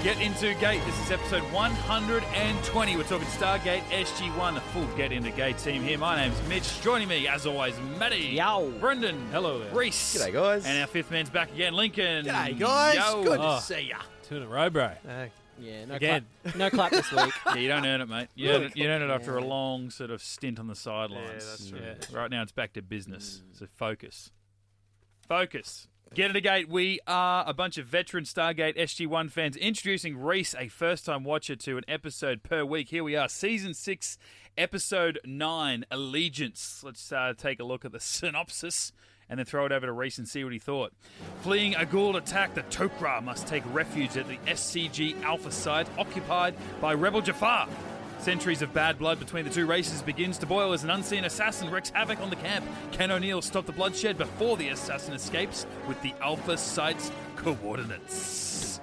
Get Into Gate. This is episode 120. We're talking Stargate SG-1, the full Get Into Gate team here. My name's Mitch. Joining me, as always, Matty. Yo. Brendan. Hello there. Rhys. G'day, guys. And our fifth man's back again, Lincoln. G'day, guys. Yo. Good to see ya. 2 in a row, bro. Yeah, Again. No clap this week. Yeah, you don't earn it, mate. You earn it after a long sort of stint on the sidelines. Yeah, that's true. Yeah. Right now it's back to business. So focus. Focus. Get Into Gate. We are a bunch of veteran Stargate SG-1 fans introducing Rhys, a first-time watcher, to an episode per week. Here we are, Season 6, Episode 9, Allegiance. Let's take a look at the synopsis and then throw it over to Rhys and see what he thought. Fleeing a Goa'uld attack, the Tok'ra must take refuge at the SCG Alpha site occupied by Rebel Jaffa. Centuries of bad blood between the two races begins to boil as an unseen assassin wreaks havoc on the camp. Can O'Neill stop the bloodshed before the assassin escapes with the Alpha site's coordinates?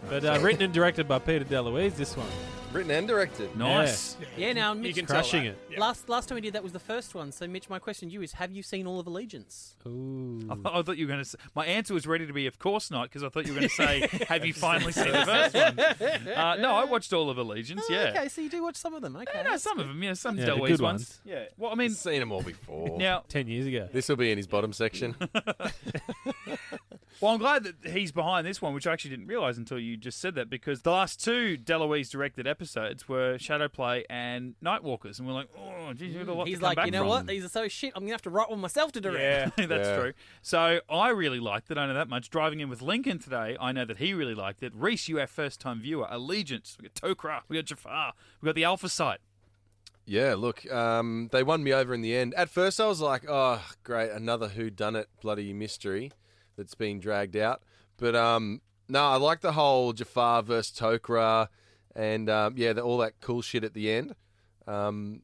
But written and directed by Peter DeLuise, this one. Written and directed. Nice. Yeah, now Mitch, You can crushing it. Yeah. Last time we did that was the first one. So Mitch, my question to you is: have you seen all of Allegiance? Ooh. I thought you were going to say... My answer was ready to be, of course not, because I thought you were going to say, have you finally seen the first one? No, I watched all of Allegiance, Oh, yeah. Okay, so you do watch some of them. Okay, Yeah, some of them, some Yeah, the DeLuise good ones. ones. Yeah. Well, I mean, Seen them all before. now... 10 years ago. This will be in his bottom section. Well, I'm glad that he's behind this one, which I actually didn't realise until you just said that, because the last two DeLuise directed episodes were Shadowplay and Nightwalkers, and we're like, oh, geez, you've got a lot he's to come like, back you know from. what? These are so shit. I'm gonna have to write one myself to direct. Yeah, that's Yeah. true. So I really liked it. I know that much. Driving in with Lincoln today, I know that he really liked it. Rhys, you our first-time viewer. Allegiance. We got Tok'ra. We got Jaffa. We got the Alpha site. Yeah, look, they won me over in the end. At first I was like, oh, great, another whodunit bloody mystery that's being dragged out. But, no, I like the whole Jaffa versus Tok'ra and, all that cool shit at the end. When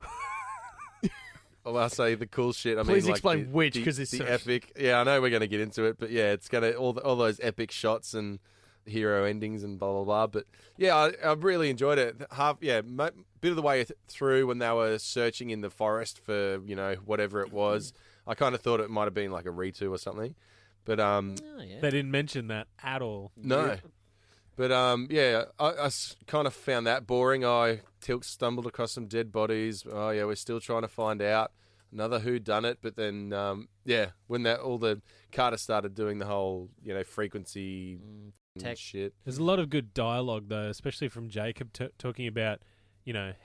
I say the cool shit, I Please mean, explain like which, 'cause it's the so- epic. Yeah, I know we're going to get into it, but yeah, it's going to all those epic shots and hero endings and blah blah blah. But yeah, I really enjoyed it. Bit of the way through when they were searching in the forest for whatever it was, I kind of thought it might have been like a Ritu or something. But Oh, yeah. They didn't mention that at all. no. But I kind of found that boring. Tilk stumbled across some dead bodies. Oh yeah, we're still trying to find out another whodunit. But then when all the Carter started doing the whole frequency Tech. shit. There's a lot of good dialogue, though, especially from Jacob talking about,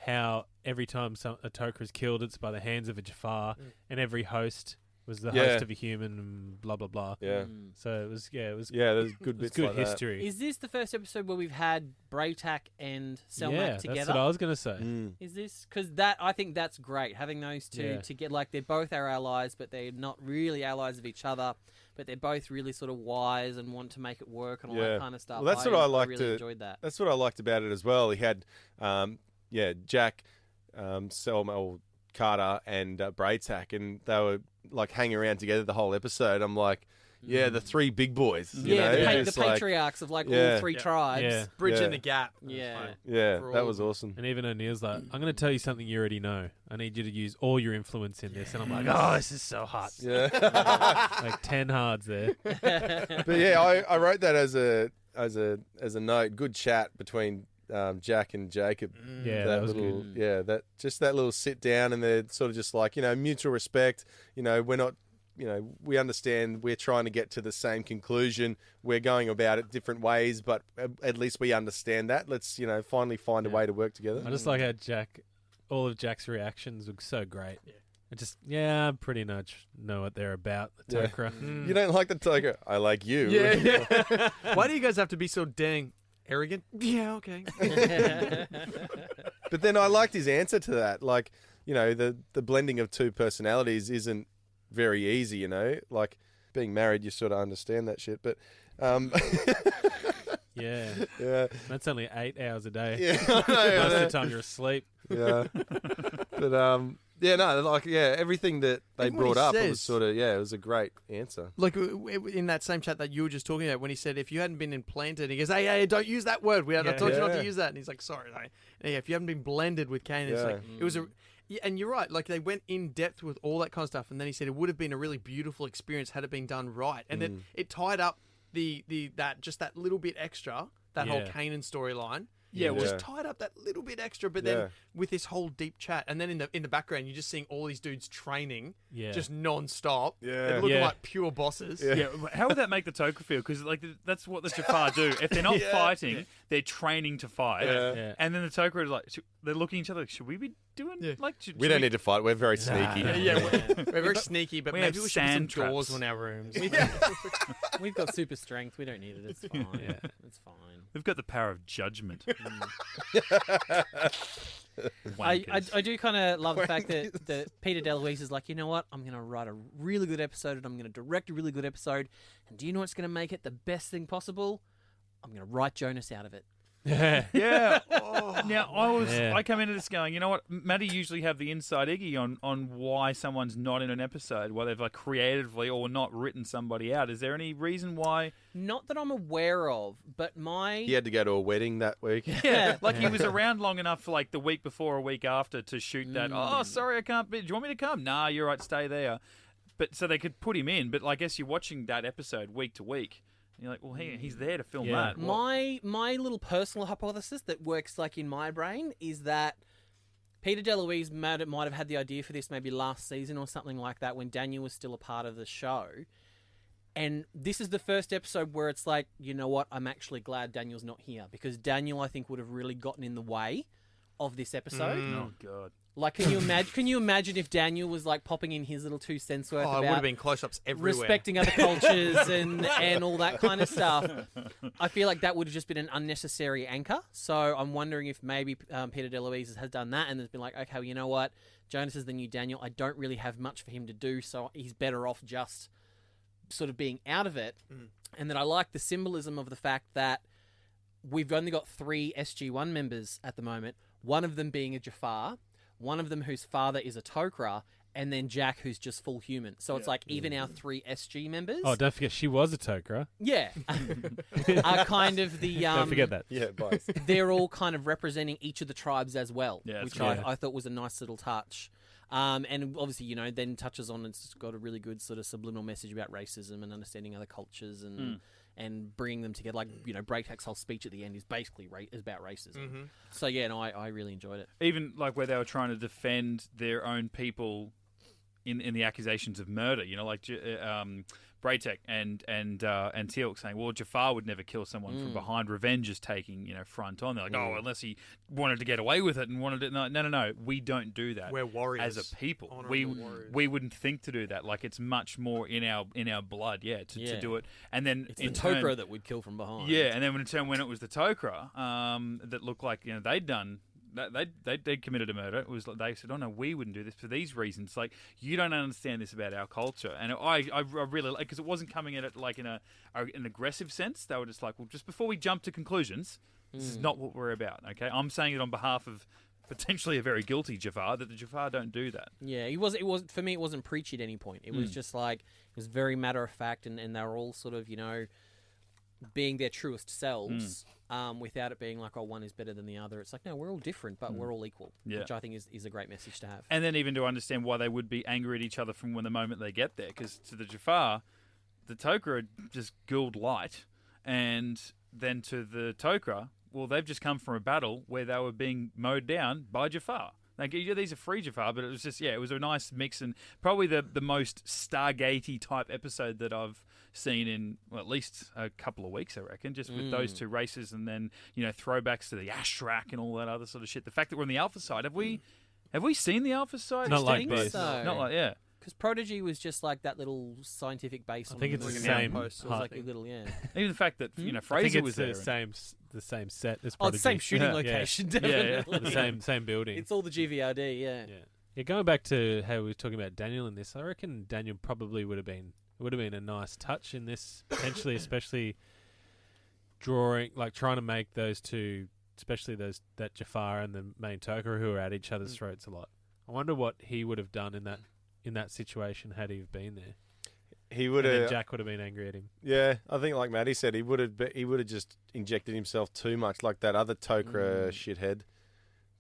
how every time a Tok'ra is killed, it's by the hands of a Jafar, and every host was the host of a human, and blah blah blah. Yeah, So it was there's good it was bits good like that. history. Is this the first episode where we've had Braytak and Selmac together? That's what I was gonna say. Is this because I think that's great having those two together. Like they're both our allies, but they're not really allies of each other. But they're both really sort of wise and want to make it work and all that kind of stuff. Well, that's what I liked. really enjoyed that. That's what I liked about it as well. He had, Jack, Selma, or Carter, and Braytak, and they were like hanging around together the whole episode. I'm like, the three big boys. The Just like- patriarchs of all three Yeah. tribes. Yeah. Bridging the gap. Yeah. Yeah, For that all was awesome. And even O'Neill's like, I'm going to tell you something you already know. I need you to use all your influence in this. And I'm like, oh, this is so hot. Yeah, Like 10 hards there. but yeah, I wrote that as a note. Good chat between Jack and Jacob. Yeah, that was little, good. Yeah, that little sit down, and they're sort of just like mutual respect. We're not. We understand we're trying to get to the same conclusion. We're going about it different ways, but at least we understand that. Let's, finally find a way to work together. I just like how all of Jack's reactions were so great. Yeah. I pretty much know what they're about, the Yeah. Tok'ra. You don't like the Tok'ra? I like you. Yeah. Why do you guys have to be so dang arrogant? Yeah, okay. But then I liked his answer to that. Like, the blending of two personalities isn't very easy, like being married, you sort of understand that shit, but Yeah. yeah, That's only 8 hours a day. yeah, Most of the time you're asleep. yeah, but everything that they Even what brought he up, it says. was sort of, it was a great answer. Like in that same chat that you were just talking about, when he said, if you hadn't been implanted, he goes, hey, don't use that word. I told you not Yeah. to use that. And he's like, sorry. If you haven't been blended with Cain, it's like, it was a... Yeah, and you're right. Like, they went in depth with all that kind of stuff, and then he said it would have been a really beautiful experience had it been done right, and it tied up that little bit extra that whole Yeah. Kanan storyline. Yeah, well, Just tied up that little bit extra, but then with this whole deep chat, and then in the background, you're just seeing all these dudes training, just non-stop. Yeah. and looking Yeah. like pure bosses. Yeah, how would that make the Tok'ra feel? Because like that's what the Jaffa do. If they're not fighting, they're training to fight. Yeah. Yeah. And then the Tok'ra is like, they're looking at each other. Like, should we be doing like? We don't need to fight. We're very sneaky. We're very sneaky, but We maybe have we should put some sand doors traps. on our rooms. We've got super strength. We don't need it. It's fine. Yeah. It's fine. We've got the power of judgment. I do kind of love the fact that Peter DeLuise is like, you know what? I'm going to write a really good episode and I'm going to direct a really good episode. And do you know what's going to make it the best thing possible? I'm going to write Jonas out of it. Yeah. Now Yeah. I come into this going, you know what? Maddie usually have the inside eggy on why someone's not in an episode, why they've like creatively or not written somebody out. Is there any reason why? Not that I'm aware of, but He had to go to a wedding that week. Yeah, like he was around long enough for like the week before or week after to shoot that. Oh, sorry, I can't be. Do you want me to come? Nah, you're right. Stay there. But so they could put him in. But I guess you're watching that episode week to week. You're like, well, he's there to film that. My little personal hypothesis that works like in my brain is that Peter DeLuise might have had the idea for this maybe last season or something like that when Daniel was still a part of the show. And this is the first episode where it's like, you know what, I'm actually glad Daniel's not here because Daniel, I think, would have really gotten in the way of this episode. Oh God. Like, can you imagine if Daniel was like popping in his little 2 cents worth Oh, it about would have been close-ups everywhere. respecting other cultures and all that kind of stuff? I feel like that would have just been an unnecessary anchor. So I'm wondering if maybe Peter DeLuise has done that and has been like, okay, well, you know what? Jonas is the new Daniel. I don't really have much for him to do, so he's better off just sort of being out of it. And that I like the symbolism of the fact that we've only got 3 SG-1 members at the moment, one of them being a Jaffa, one of them whose father is a Tok'ra, and then Jack, who's just full human. So it's like even our 3 SG members, Oh, don't forget she was a Tok'ra. yeah, are kind of the Don't forget that. Yeah, bias. they're all kind of representing each of the tribes as well, Yeah, which that's I thought was a nice little touch. And obviously, you know, then touches on, it's got a really good sort of subliminal message about racism and understanding other cultures and bringing them together. Like, you know, Breaktack's whole speech at the end is basically is about racism. So yeah, no, I really enjoyed it. Even like where they were trying to defend their own people in the accusations of murder, you know, like Braytek and Teal'c saying, well, Jafar would never kill someone from behind. Revenge is taking, you know, front on. They're like, oh, unless he wanted to get away with it and wanted to. No. We don't do that. We're warriors. As a people. Honourable warriors. We wouldn't think to do that. Like, it's much more in our blood, to do it. And then It's in the turn, Tok'ra that we'd kill from behind. yeah, and then in turn, when it was the Tok'ra that looked like, you know, they'd done. They committed a murder. It was like they said, "Oh no, we wouldn't do this for these reasons." Like, you don't understand this about our culture, and I really like, because it wasn't coming at it like in an aggressive sense. They were just like, "Well, just before we jump to conclusions, this is not what we're about." Okay, I'm saying it on behalf of potentially a very guilty Jafar, that the Jafar don't do that. Yeah, it was for me. It wasn't preachy at any point. It was just like it was very matter of fact, and they were all sort of, you know, being their truest selves, without it being like, oh, one is better than the other. It's like, no, we're all different, but we're all equal, Yeah. which I think is a great message to have. And then even to understand why they would be angry at each other from the moment they get there, because to the Jafar, the Tok'ra are just Gould light, and then to the Tok'ra, well, they've just come from a battle where they were being mowed down by Jafar. Like, yeah, these are free Jafar, but it was just, it was a nice mix, and probably the most Stargate-y type episode that I've seen in, well, at least a couple of weeks, I reckon, just with those two races, and then, you know, throwbacks to the Ashrak and all that other sort of shit. The fact that we're on the Alpha side, have we seen the Alpha side? Not like think this. so. Not like, yeah. Because Prodigy was just like that little scientific base. I on think it's the the mountain same post. It was like a height. little, yeah. Even the fact that, you know, I think Fraser it's was the there. the same set as Oh, it's the same Prodigy. shooting Yeah. location, Yeah. definitely. the same building. It's all the GVRD, yeah. Yeah, going back to how we were talking about Daniel in this, I reckon Daniel probably would have been a nice touch in this, potentially, especially trying to make those two, especially that Jafar and the main Tok'ra, who are at each other's throats a lot. I wonder what he would have done in that situation had he been there. He would And then have. Jack would have been angry at him. Yeah, I think like Maddie said, he would have just injected himself too much, like that other Tok'ra shithead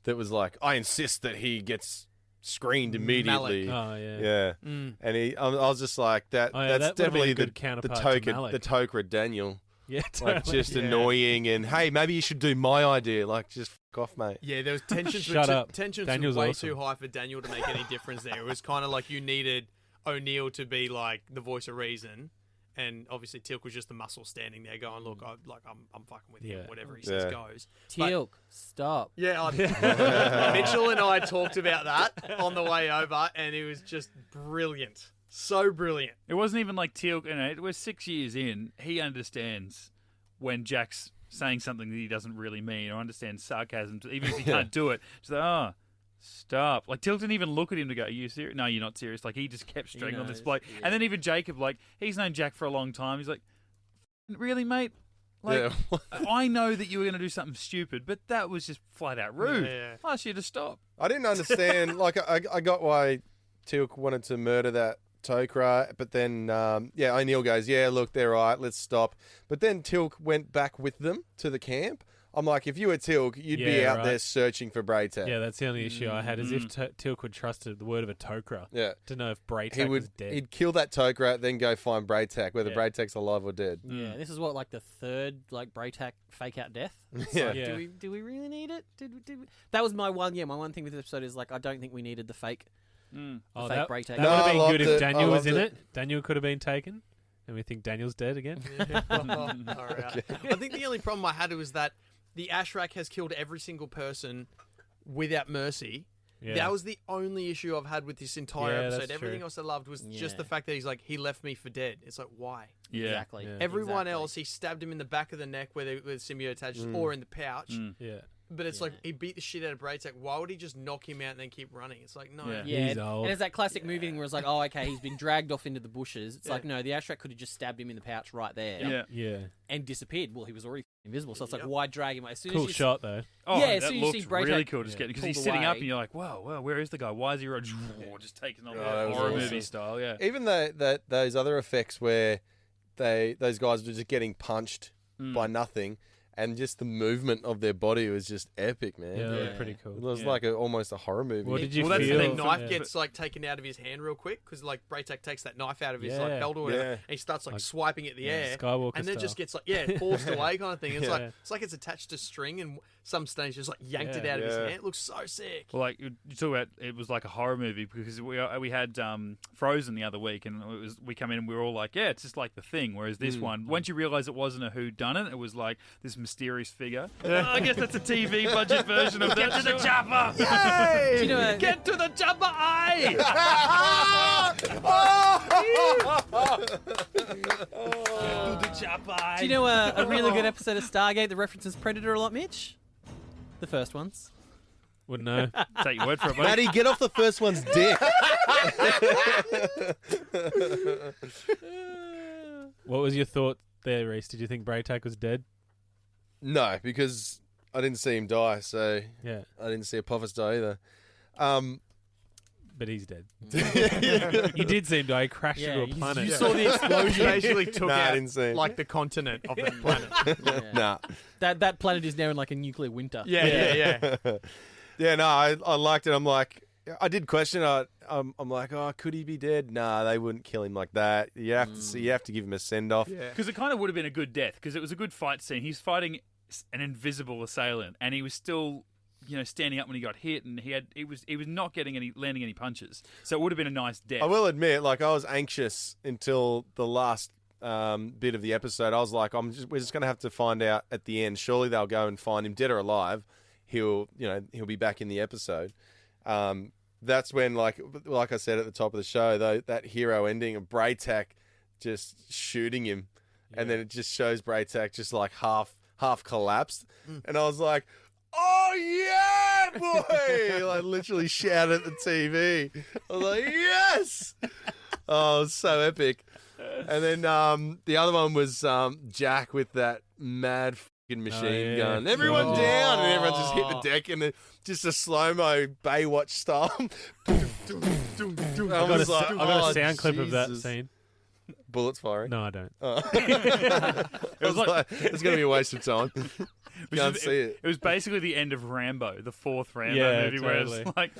that was like, I insist that he gets screened immediately. Oh yeah, Yeah, and I was just like that. Oh, yeah, that's that would have been definitely a good the counterpart to Malik. Tok'ra Daniel. Yeah, like totally. just annoying. And hey, maybe you should do my idea. Like, just f off, mate. Yeah, there was tensions. Shut up. Tensions Daniel's were way awesome. too high for Daniel to make any difference there. It was kind of like you needed O'Neill to be like the voice of reason, and obviously Teal'c was just the muscle standing there going, "Look, I'm fucking with him. Yeah. Whatever he says Yeah. goes." Teal'c, stop. Yeah, Mitchell and I talked about that on the way over, and it was just brilliant. So brilliant. It wasn't even like Teal'c, we're 6 years in. He understands when Jack's saying something that he doesn't really mean, or understands sarcasm, even if he can't do it. Just like, oh, stop. Like, Teal'c didn't even look at him to go, are you serious? No, you're not serious. Like, he just kept straight on this bloke. yeah. And then even Jacob, like, he's known Jack for a long time. He's like, really, mate? Like, I know that you were going to do something stupid, but that was just flat out rude. Yeah. I asked you to stop. I didn't understand. Like, I got why Teal'c wanted to murder that Tok'ra, but then O'Neill goes, yeah, look, they're right, let's stop. But then Teal'c went back with them to the camp. I'm like, if you were Teal'c, you'd be out there searching for Braytak. Yeah, that's the only issue I had, is if Teal'c would trust the word of a Tok'ra. Yeah. To know if Braytak was dead. He'd kill that Tok'ra, then go find Braytak, whether Braytak's alive or dead. Yeah, this is what, like the third like Braytak fake out death. It's Yeah. like, Yeah. Do we really need it? Did we? That was my one. Yeah, my one thing with this episode is like I don't think we needed the fake. Oh, fake that Braytak. would No, have I been loved good if it. Daniel I was in loved it. Daniel could have been taken, and we think Daniel's dead again. All right. I think the only problem I had was that the Ashrak has killed every single person without mercy. Yeah. That was the only issue I've had with this entire Yeah, episode. that's Everything true. else I loved was just Yeah. the fact that he's like, he left me for dead. It's like, why? Yeah. Exactly. Yeah. Everyone Exactly. else, he stabbed him in the back of the neck where the symbiote attaches, or in the pouch. Yeah. But it's Yeah. like, he beat the shit out of Braytak. Why would he just knock him out and then keep running? It's like, no. Yeah. Yeah, He's old. and it's that classic movie thing where it's like, oh, okay, he's been dragged off into the bushes. It's like, no, the Ashrak could have just stabbed him in the pouch right there Yeah. Yeah. and disappeared. Well, he was already invisible, so it's like, Yep. why drag him? As soon Cool as you shot, though. Oh, Yeah, as that soon as you looked see Braytak really cool. Just getting because pulled he's sitting up away. and you're like, whoa, where is the guy? Why is he just taking on that the was horror awesome. movie style? Yeah. Even those other effects where those guys were just getting punched by nothing, and just the movement of their body was just epic, man. Yeah, that Yeah. was pretty cool. It was Yeah. like almost a horror movie. What did you Well, that's feel? and the knife Yeah. gets like taken out of his hand real quick because like Braytak takes that knife out of his Yeah. like belt or whatever, Yeah. and he starts like swiping at the air, Skywalker and then style. just gets like forced away kind of thing. It's Yeah. like it's attached to string, and some stage just like yanked it out of his Yeah. hand. It looks so sick. Well, like you talk about, it was like a horror movie because we had Frozen the other week, and we come in and we were all like, yeah, it's just like The Thing. Whereas this one, once you realise it wasn't a whodunit, it was like this mysterious figure. I guess that's a TV budget version of Get to the Jaffa. Do you know, Get to the Jaffa eye. To the Jaffa eye. do you know a really good episode of Stargate that references Predator a lot, Mitch? The first ones. Wouldn't know. Take your word for it, buddy. Maddie, get off the first one's dick. What was your thought there, Rhys? Did you think Braytak was dead? No, because I didn't see him die, so Yeah, I didn't see Apophis die either. but he's dead. You did see him die. He crashed Yeah, into a planet. You saw the explosion basically took Nah, I out didn't see it. like the continent of the planet. Yeah. Nah. That planet is now in like a nuclear winter. Yeah. Yeah, no, I liked it. I'm like, I did question. I'm like, oh, could he be dead? Nah, they wouldn't kill him like that. You have to see. You have to give him a send off. Yeah. Because it kind of would have been a good death because it was a good fight scene. He's fighting an invisible assailant, and he was still, standing up when he got hit, and he was not landing any punches. So it would have been a nice death. I will admit, like, I was anxious until the last bit of the episode. I was like, we're just gonna have to find out at the end. Surely they'll go and find him dead or alive. He'll be back in the episode. That's when, like I said at the top of the show, though, that hero ending of Braytak just shooting him, and then it just shows Braytak just like half collapsed, and I was like, "Oh yeah, boy!" Like literally shouted at the TV. I was like, "Yes!" Oh, it was so epic. And then the other one was Jack with that mad fucking machine gun. Everyone down, and everyone just hit the deck, and then just a slow-mo Baywatch style. I got a sound clip of that scene. Bullets firing. No, I don't. It was like, it's going to be a waste of time. Can't see it. It was basically the end of Rambo, the fourth Rambo Yeah, movie, where totally. it's like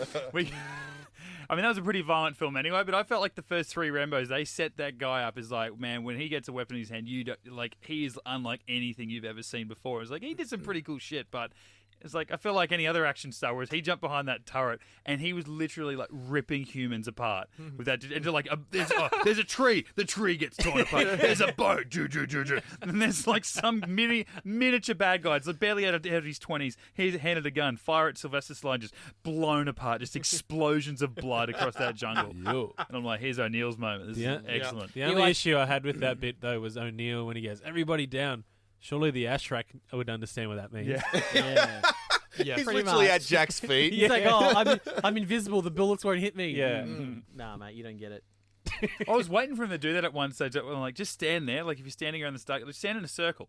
I mean, that was a pretty violent film anyway, but I felt like the first 3 Rambos, they set that guy up as like, man, when he gets a weapon in his hand, you don't, like, he is unlike anything you've ever seen before. It's like, he did some pretty cool shit, but it's like, I feel like any other action Star Wars, he jumped behind that turret and he was literally like ripping humans apart with that. And like, there's a tree, the tree gets torn apart. There's a boat, and there's like some miniature bad guy. It's like barely out of his 20s. He's handed a gun, fire at Sylvester Stallone, just blown apart, just explosions of blood across that jungle. Yo. And I'm like, here's O'Neill's moment. This is excellent. The only issue I had with that bit though was O'Neill when he goes, "Everybody down." Surely the Ashrak would understand what that means. Yeah. Yeah, He's pretty literally much. at Jack's feet. He's like, oh, I'm invisible. The bullets won't hit me. Yeah. Nah, mate, you don't get it. I was waiting for him to do that at one stage. I'm like, just stand there. Like, if you're standing around the start, just stand in a circle.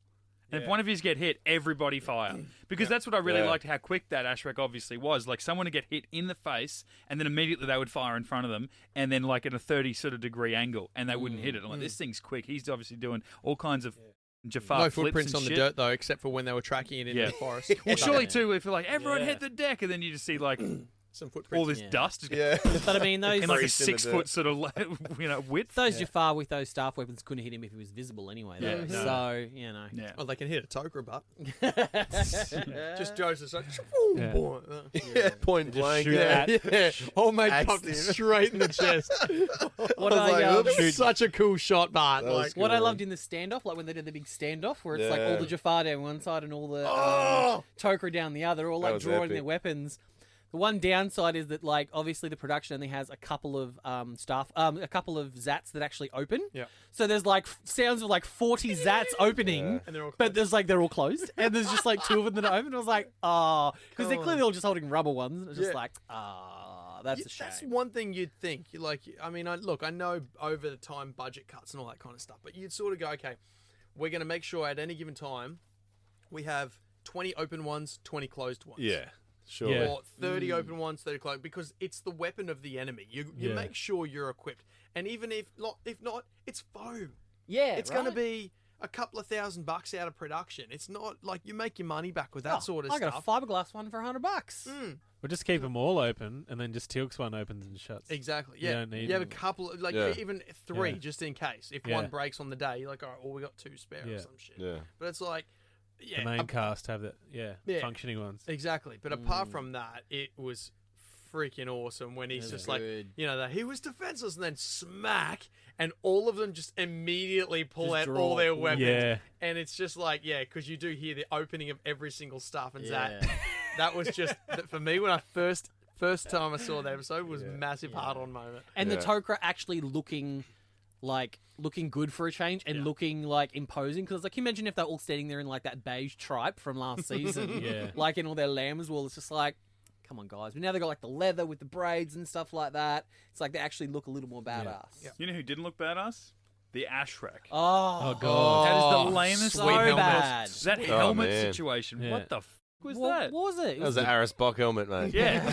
And if one of you get hit, everybody fire. Because that's what I really liked, how quick that Ashrak obviously was. Like, someone would get hit in the face, and then immediately they would fire in front of them, and then, like, at a 30 sort of degree angle, and they wouldn't hit it. I'm like, this thing's quick. He's obviously doing all kinds of Jaffa No flips footprints and on the shit. dirt though, except for when they were tracking it into the forest. Well, surely too, if you're like, everyone hit the deck, and then you just see like Some footprints. all this dust Yeah. But I mean, those in like a Grease in the 6 foot sort of width. those Jafar with those staff weapons couldn't hit him if he was visible anyway. Though. Yeah, no. So you know. Yeah. Oh, they can hit a Tok'ra butt. Just Joseph like, Yeah, point blank. shoot Yeah. at- yeah. oh mate, Axed popped him. straight in the chest. What I was like, oops. Such a cool shot, Bart. That was Like, cool. What I loved in the standoff, like when they did the big standoff, where it's like all the Jafar down one side and all the Tok'ra down the other, all That like was drawing epic. their weapons. The one downside is that, like, obviously the production only has a couple of a couple of Zats that actually open. Yeah. So there's like sounds of like 40 Zats opening, and they're all but there's like they're all closed, and there's just like 2 of them that are open. I was like, because they're clearly all just holding rubber ones, and it's just like, that's a shame. That's one thing you'd think. You like, I mean, I know over the time budget cuts and all that kind of stuff, but you'd sort of go, okay, we're going to make sure at any given time we have 20 open ones, 20 closed ones. Yeah. Sure. Yeah. Or 30 open ones, 30 closed, because it's the weapon of the enemy. You Yeah. make sure you're equipped, and even if not, it's foam. Yeah, It's going to be a couple of $1,000 out of production. It's not like you make your money back with that sort of I got stuff. a fiberglass one for $100. We'll just keep them all open, and then just Teal'c's one opens and shuts. Exactly. You Yeah. don't need You have a them. couple of, like, Yeah. even 3 Yeah. just in case. If Yeah. one breaks on the day, you're like, all right, well, we got 2 spare or Yeah. some shit. Yeah. But it's like, yeah. The main cast have that, Yeah. functioning ones. Exactly. But apart from that, it was freaking awesome when he's just like, good. you know, that he was defenseless and then smack, and all of them just immediately pull Just out draw. all their weapons. Yeah. And it's just like, yeah, because you do hear the opening of every single stuff. And Yeah. that was just, for me, when I first time I saw that episode, was massive hard-on moment. And Yeah. the Tok'ra actually looking good for a change and looking like imposing, because like you mentioned, if they're all standing there in like that beige tripe from last season, Yeah. like in all their lambs wool, it's just like, come on guys. But now they got like the leather with the braids and stuff like that. It's like they actually look a little more badass. Yeah. You know who didn't look badass? The Ashrak. Oh, God. That is the Oh, lamest so thing. bad. That Oh, helmet man. situation. Yeah. What the f was what, that? what was it? It That was the Aris Bock helmet, mate. Yeah.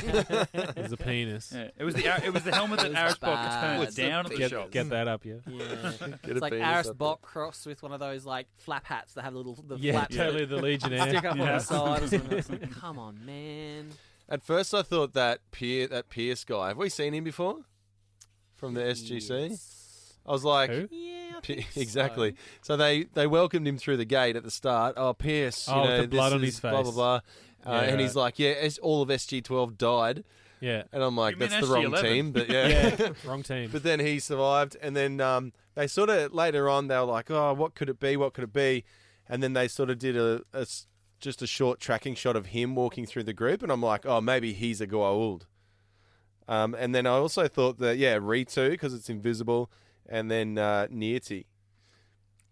There's a penis. Yeah. It was the helmet that It was Aris Bock bad. turned down at the Get, shop. get that up, yeah. Yeah. Get It's a like penis Aris up Bock crossed with one of those like flap hats that have the Yeah, flaps that totally the Legionnaire. stick up on Yeah. the side or something. It's like, come on, man. At first, I thought that Pierce guy. Have we seen him before? From the SGC? Yes. I was like, Who? Yeah, I think exactly. so. So they welcomed him through the gate at the start. Oh, Pierce, you Oh, with know, the blood this on is his blah blah face. blah. Yeah, And right. he's like, yeah, all of SG12 died, Yeah. and I'm like, You mean that's the wrong SG11? team, but yeah. Yeah. Wrong team. But then he survived, and then they sort of later on they were like, oh, what could it be? What could it be? And then they sort of did just a short tracking shot of him walking through the group, and I'm like, oh, maybe he's a Goa'uld. And then I also thought that Ritu, because it's invisible, and then Nirti.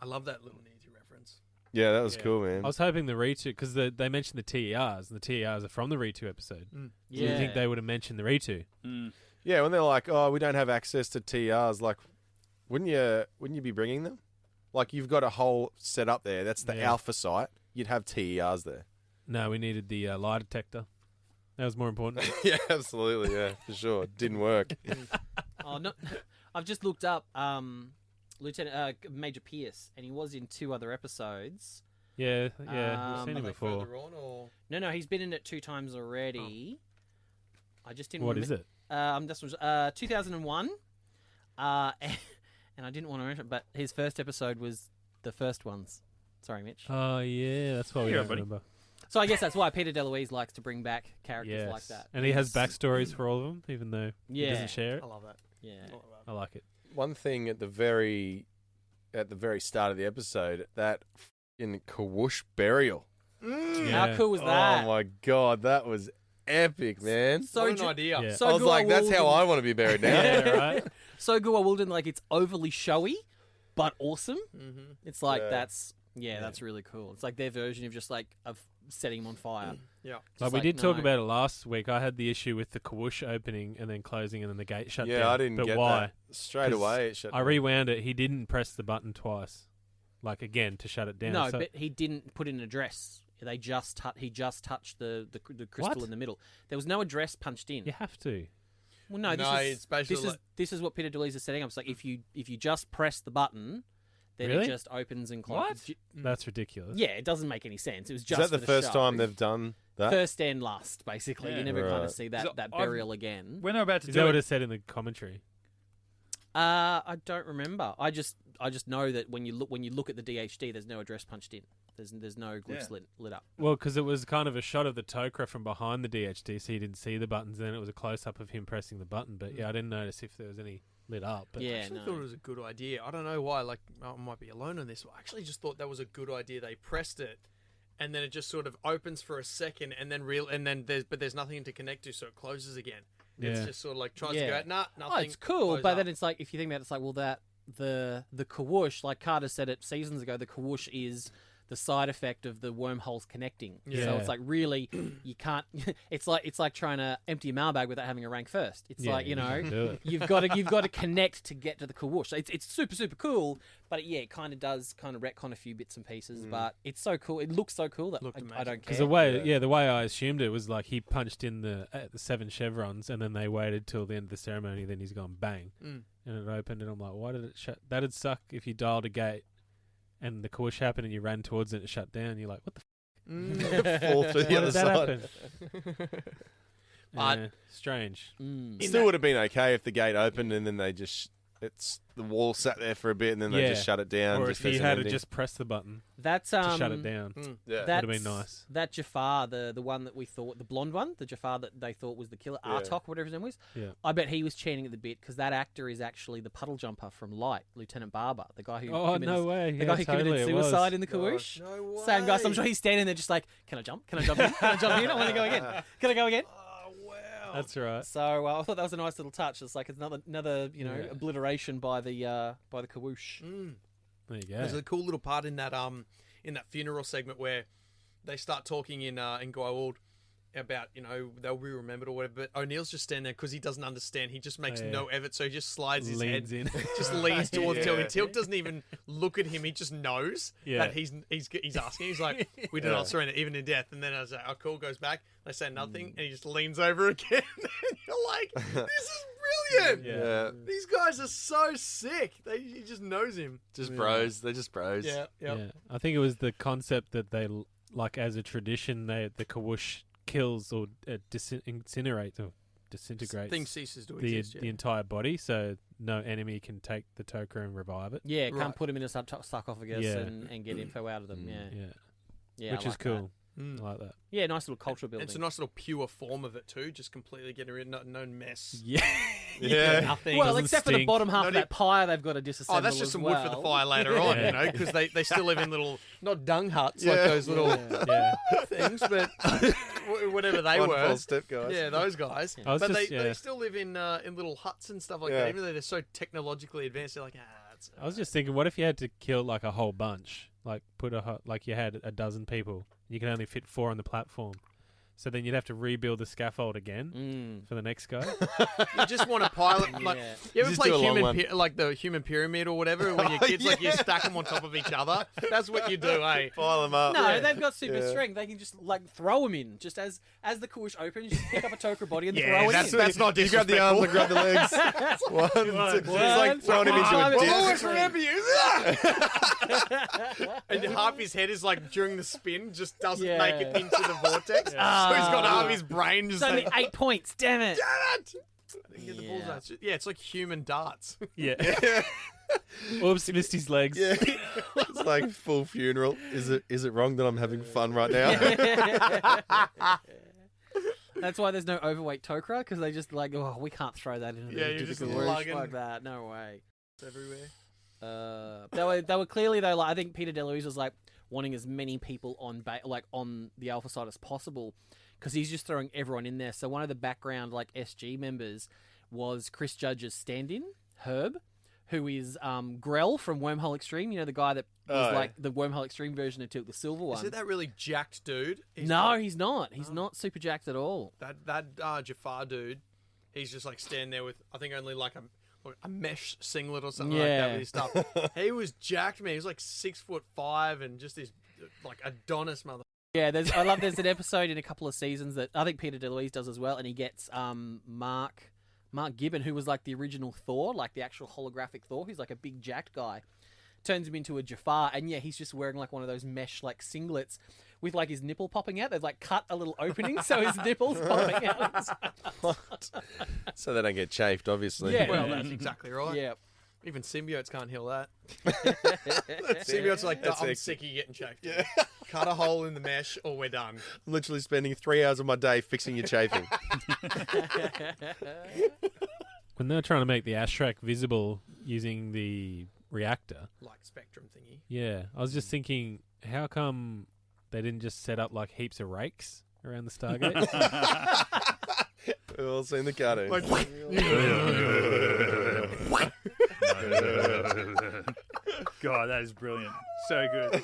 I love that little Neezy reference. Yeah, that was Yeah. cool, man. I was hoping the Ritu, because they mentioned the TERs, and the TERs are from the Ritu episode. Mm. Do you think they would have mentioned the Ritu? Mm. Yeah, when they're like, oh, we don't have access to TRs, like, wouldn't you be bringing them? Like, you've got a whole setup there. That's the Yeah. alpha site. You'd have TERs there. No, we needed the lie detector. That was more important. Yeah, absolutely. Yeah, for sure. Didn't work. Oh no, I've just looked up Lieutenant Major Pierce, and he was in 2 other episodes. Yeah, yeah. We've seen Are him they before. further on, or No, he's been in it 2 times already. I just didn't. What is it? This was 2001. And I didn't want to mention it, but his first episode was the first ones. Sorry, Mitch. Oh, yeah, that's why we Yeah, don't buddy. remember. So I guess that's why Peter DeLuise likes to bring back characters Yes. like that. And he has backstories for all of them, even though he Yeah. doesn't share it. I love that. Yeah. I like it. One thing at the very start of the episode, that in Kawoosh burial. How cool was that? Oh my god, that was epic, man. So What an ju- idea. Yeah. So I was like, Gua that's how Walden- I want to be buried now. Yeah, right? So Gua Walden, like it's overly showy, but awesome. Mm-hmm. It's like Yeah. that's really cool. It's like their version of just like of setting him on fire. Yeah. Just Like we did talk no. about it last week. I had the issue with the Kawoosh opening and then closing and then the gate shut down. Yeah, I didn't but get why? that. Straight 'Cause away, it shut I down. rewound it. He didn't press the button twice. Like, again, to shut it down. No, So- but he didn't put in an address. They just he just touched the crystal What? in the middle. There was no address punched in. you have to. Well, no, No, it's basically this is what Peter DeLuise is setting up. It's like if you just press the button, then Really? it just opens and closes. What? That's ridiculous. Yeah, it doesn't make any sense. It was Is just that the for first show. time they've done that? First and last, basically. Yeah. You never kind of Right. see So that I've- burial again. When they're about to Is do that what it, it said in the commentary? I don't remember. I just know that when you look at the DHD, there's no address punched in. There's no glyphs lit up. Well, because it was kind of a shot of the Tok'ra from behind the DHD, so you didn't see the buttons. And then it was a close-up of him pressing the button. But yeah, I didn't notice if there was any lit up. But I Yeah, actually no. thought it was a good idea. I don't know why. Like, I might be alone on this. But I actually just thought that was a good idea. They pressed it, and then it just sort of opens for a second, and then there's nothing to connect to, so it closes again. It's Yeah. just sort of like tries Yeah. to go out. Nah, nothing. Oh, it's cool, close but up. then it's like if you think about it, it's like well that the Kawoosh, like Carter said it seasons ago, the Kawoosh is the side effect of the wormholes connecting. So Yeah. it's like really you can't. It's like trying to empty a mailbag without having a rank first. It's Yeah, like you can do it. you've got to connect to get to the Kawoosh. So it's super cool, but it kind of does kind of retcon a few bits and pieces. But it's so cool. It looks so cool that Looked I amazing. don't Because care. the way I assumed it was like he punched in the 7 chevrons, and then they waited till the end of the ceremony. Then he's gone bang, and it opened, and I'm like, why did it shut? That'd suck if you dialed a gate, and the Kawoosh happened, and you ran towards it, and it shut down. You're like, what the? Fall through the Why other did that side. happen? But- Strange. Mm. Still would have been okay if the gate opened and then they just the wall sat there for a bit and then they Yeah. just shut it down. Or just if he as an had ending. just pressed the button That's to shut it down. Yeah. Would have been nice. That Jaffa, the one that we thought, the blonde one, the Jaffa that they thought was the killer, Yeah. Artok, whatever his name was. Yeah. I bet he was chanting at the bit because that actor is actually the puddle jumper from Light, Lieutenant Barber, the guy who Oh, committed, no way. the Yeah, guy who totally, committed it was. suicide in the Kawoosh. No way. Same guy. So I'm sure he's standing there just like, can I jump? Can I jump in? Can I jump in? I want to go again. Can I go again? Oh wow. That's right. So I thought that was a nice little touch. It's like it's another Yeah. obliteration by the Kawoosh. There you go. There's a cool little part in that funeral segment where they start talking in Goa'uld about they'll be remembered or whatever. But O'Neill's just standing there because he doesn't understand. He just makes Yeah. no effort, so he just slides his Leans head, in. just leans towards Yeah. Tilk. And Tilk doesn't even look at him. He just knows Yeah. that he's asking. He's like, "We do Yeah. not surrender, even in death." And then as our call goes back, they say nothing, and he just leans over again. And you're like, "This is brilliant." Yeah. These guys are so sick. He just knows him. Just bros. They're just bros. Yeah. Yeah. I think it was the concept that they, like, as a tradition, the Kawoosh kills or incinerates or disintegrates Thing ceases to the exist. the entire body, so no enemy can take the Tok'ra and revive it. Yeah, can't Right. put him in a sarcophagus Yeah. and get info out of them. Yeah, Yeah, yeah, which I is like that. cool. Mm. I like that. Yeah, nice little cultural building. It's a nice little pure form of it too, just completely getting rid of no mess. Yeah. Yeah. Nothing. Well, Doesn't except for the stink. bottom half Not of that pie they've got to disassemble. Oh, that's just as some well. wood for the fire later on, Yeah. because they still live in little, not dung huts, like Yeah. those little Yeah. things, but whatever they One were. false step, guys. Yeah, those guys. I was But just- they still live in little huts and stuff like Yeah. that, even though they're so technologically advanced. They're like, it's, I was just thinking, what if you had to kill like a whole bunch, like like you had a dozen people, you can only fit 4 on the platform, so then you'd have to rebuild the scaffold again Mm. for the next guy. you just want to pilot. Like, Yeah. you ever Just play do a long one. like the human pyramid or whatever, when your kids like you stack them on top of each other. That's what you do, eh? Pile them up. No, they've got super Yeah. strength. They can just like throw them in, just as the Kawoosh opens, you just pick up a Tok'ra body and Yeah, throw it that's- in. that's not You grab the arms and grab disrespectful. the legs. One, two. It's One, like throwing him into time a it- disc. Always remember you. And half his head is like during the spin, just doesn't Yeah. make it into the vortex. Ah. So he's got half his brain It's just only like, 8 points. Damn it! damn it! I didn't get the bullseye. It's just- it's like human darts. Yeah. Oops, missed his legs. Yeah, it's like full funeral. Is it wrong that I'm having fun right now? That's why there's no overweight Tok'ra, because they just like, oh, we can't throw that into Yeah, the you're just difficult lugging- like that. No way. Everywhere. They were clearly though. Like, I think Peter DeLuise was like wanting as many people on on the Alpha side as possible, because he's just throwing everyone in there. So one of the background like SG members was Chris Judge's stand-in, Herb, who is Grell from Wormhole Extreme. You know, the guy that was like the Wormhole Extreme version who took the silver one. Is it that really jacked dude? No, he's not. He's not super jacked at all. That Jaffa dude. He's just like standing there with I think only like a mesh singlet or something like that with his stuff. He was jacked, man. He was like 6'5" and just this like Adonis mother. Yeah, there's an episode in a couple of seasons that I think Peter DeLuise does as well, and he gets Mark Gibbon, who was like the original Thor, like the actual holographic Thor, who's like a big jacked guy, turns him into a Jafar, and yeah, he's just wearing like one of those mesh like singlets with like his nipple popping out. They've like cut a little opening so his nipple's popping out. So they don't get chafed, obviously. Yeah. Well, that's exactly right. Yeah. Even symbiotes can't heal that. Symbiotes are like, I'm sick of you getting chafed. Yeah. Cut a hole in the mesh or we're done. I'm literally spending 3 hours of my day fixing your chafing. When they're trying to make the Ashrak visible using the reactor, Like spectrum thingy. yeah, I was just thinking, how come they didn't just set up like heaps of rakes around the Stargate? We've all seen the cartoon. God, that is brilliant. So good.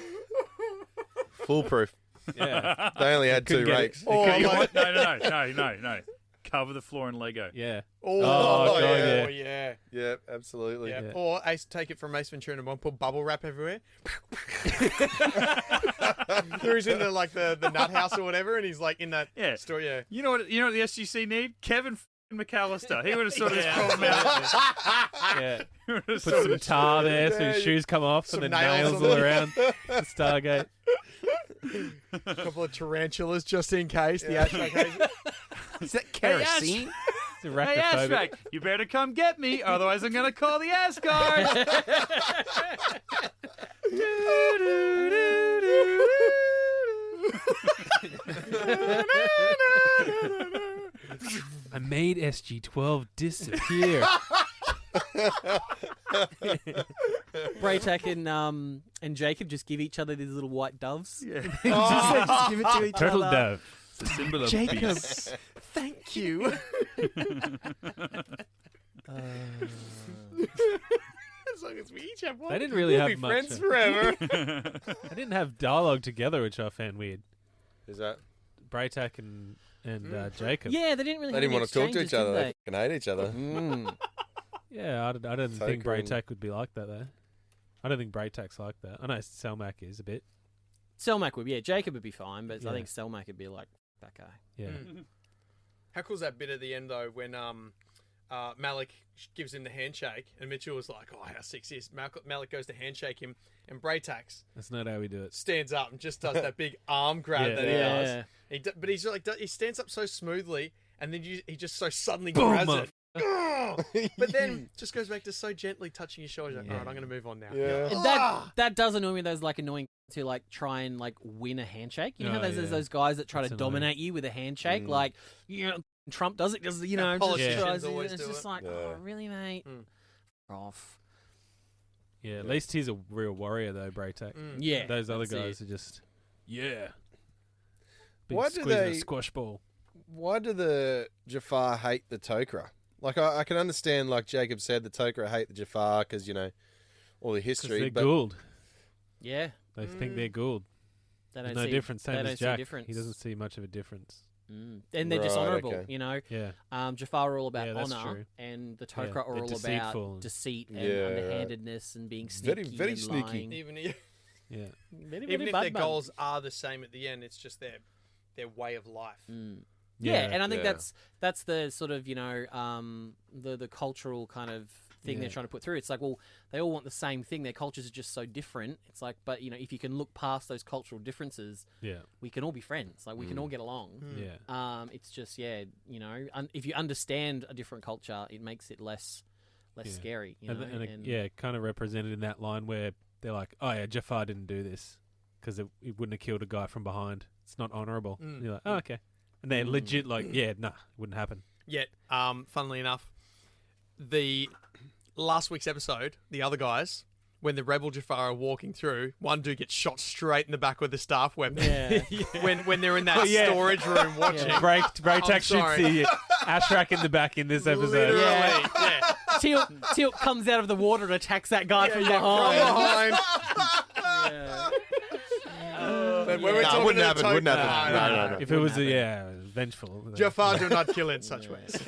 Foolproof. Yeah, They only had Couldn't two get rakes. it. No. Cover the floor in Lego. yeah. Oh, God, yeah. yeah. Yeah. Yeah, absolutely. Yeah. Yeah. Or take it from Ace Ventura and put bubble wrap everywhere. He's in the nut house or whatever, and he's like in that store. Yeah. You know what the SGC need? Kevin F***ing McAllister. He would have sorted this problem out. Yeah. He would have Put sorted some tar there so his shoes come off Some and then nails nails on all them. around the Stargate. A couple of tarantulas just in case. The Ashrak has Is that kerosene? It's Hey, arachnophobic. Ashrak, you better come get me, otherwise I'm going to call the Asgard. I made SG-12 disappear. Braytak and Jacob just give each other these little white doves. Yeah. just give it to each Turtle other. dove. It's a symbol of Jacob, peace. thank you. as long as we each have one. They didn't really we'll have be much. friends forever. They didn't have dialogue together, which I found weird. Is that? Braytak and Jacob. Yeah, they didn't really. They have didn't any want to talk to exchanges, each other. did They fucking hate each other. Yeah, I don't think Tok'ra and- Braytak would be like that though. I don't think Braytak's like that. I know Selmak is a bit. Selmak would be, yeah. Jacob would be fine, but Yeah. I think Selmak would be like that guy. Yeah. How cool's that bit at the end though when Malik gives him the handshake and Mitchell was like, "Oh, how sick is this?" Malik goes to handshake him and Braytax That's not how we do it. stands up and just does that big arm grab Yeah. that he Yeah. does. But he's like he stands up so smoothly and then he just so suddenly Boom, grabs motherfucker. it. But then just goes back to so gently touching his shoulder. Like, Yeah. all right, I'm going to move on now. Yeah. And that does annoy me. Those like annoying to like try and like win a handshake. You know how Oh, there's yeah. those guys that try That's to annoying. dominate you with a handshake. Like Trump does it because just politicians tries to- always it's do just it. like, Yeah. oh really, mate? Mm. Off. Yeah, at least he's a real warrior though, Braytak. Yeah, Those other that's guys it. are just big Why do squeezing they- a squash ball. Why do the Jaffa hate the Tok'ra? Like, I can understand, like Jacob said, the Tok'ra hate the Jaffa because, all the Because history. they're But Gould. Yeah, They think they're Gould. they There's don't no see, difference. They Same don't as see Jack. difference. He doesn't see much of a difference. And they're Right, dishonorable. okay. You know, Yeah. Jafar are all about Yeah, that's honor, true. and the Yeah, Tok'ra are they're all deceitful. about deceit and Yeah, right. underhandedness and being Very, sneaky, very and sneaky. lying. Even Yeah. Very, even very if bad their man. goals are the same at the end, it's just their way of life. Yeah, and I think Yeah. that's the sort of the cultural kind of thing they're trying to put through. It's like, well, they all want the same thing. Their cultures are just so different. It's like, but if you can look past those cultural differences, we can all be friends. Like we can all get along. It's just if you understand a different culture, it makes it less scary. Kind of represented in that line where they're like, oh yeah, Jaffa didn't do this because it wouldn't have killed a guy from behind. It's not honourable. And you're like, oh okay, and they're legit like, it wouldn't happen. Yet, funnily enough, the last week's episode, the other guys, when the rebel Jaffa are walking through, one dude gets shot straight in the back with a staff weapon. When they're in that storage room watching. Braytek shoots the Ashrak in the back in this episode. Literally, Teal comes out of the water and attacks that guy from behind. But when we're talking wouldn't to happen. No. If it was vengeful. Jaffa do not kill in such ways.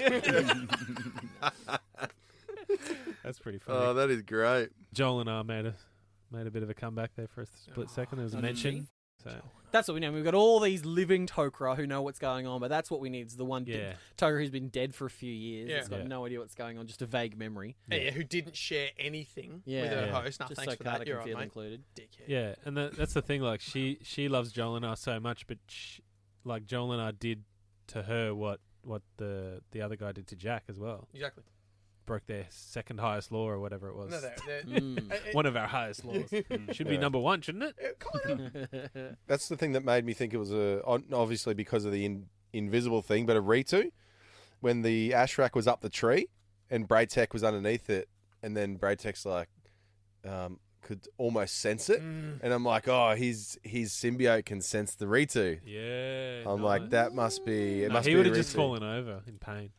That's pretty funny. Oh, that is great. Joel and I made a bit of a comeback there for a split second. There was a mention. So that's what we know. We've got all these living Tok'ra who know what's going on, but that's what we need is the one Tok'ra who's been dead for a few years. Has got no idea what's going on, just a vague memory. Who didn't share anything with her host. No, just thanks so for Carter that. can You're feel right, mate. included. Dickhead. yeah, and that's the thing. Like she loves Joel and I so much, but Joel and I did to her what the other guy did to Jack as well. Exactly. Broke their second highest law or whatever it was. No, they're One of our highest laws. Should be number one, shouldn't it? That's the thing that made me think it was obviously because of the invisible thing, but a Ritu, when the Ashrak was up the tree and Braytek was underneath it, and then Braytek's like could almost sense it, and I'm like, oh, his symbiote can sense the Ritu. Yeah. I'm like, that must be. It must he be. would have just fallen over in pain.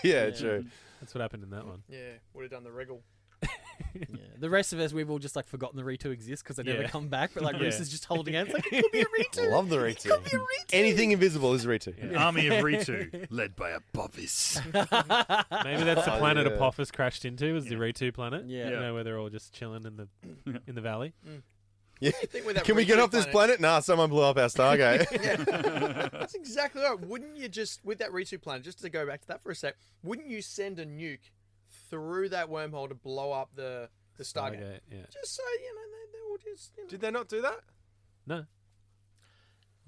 yeah, true. That's what happened in that one. Yeah, would have done the wriggle. The rest of us, we've all just like forgotten the Ritu exists because they never come back. But like Rhys is just holding out. It's like, it could be a Ritu. Love the Ritu. Anything invisible is Ritu. An army of Ritu, led by Apophis. Maybe that's the planet Apophis crashed into, was the Ritu planet. Yeah. Where they're all just chilling in the valley. Yeah. Can we get off this planet? Nah, someone blew up our Stargate. That's exactly right. Wouldn't you just, with that Ritu planet, just to go back to that for a sec, wouldn't you send a nuke through that wormhole to blow up the Stargate? Just so, they all just... Did they not do that? No. I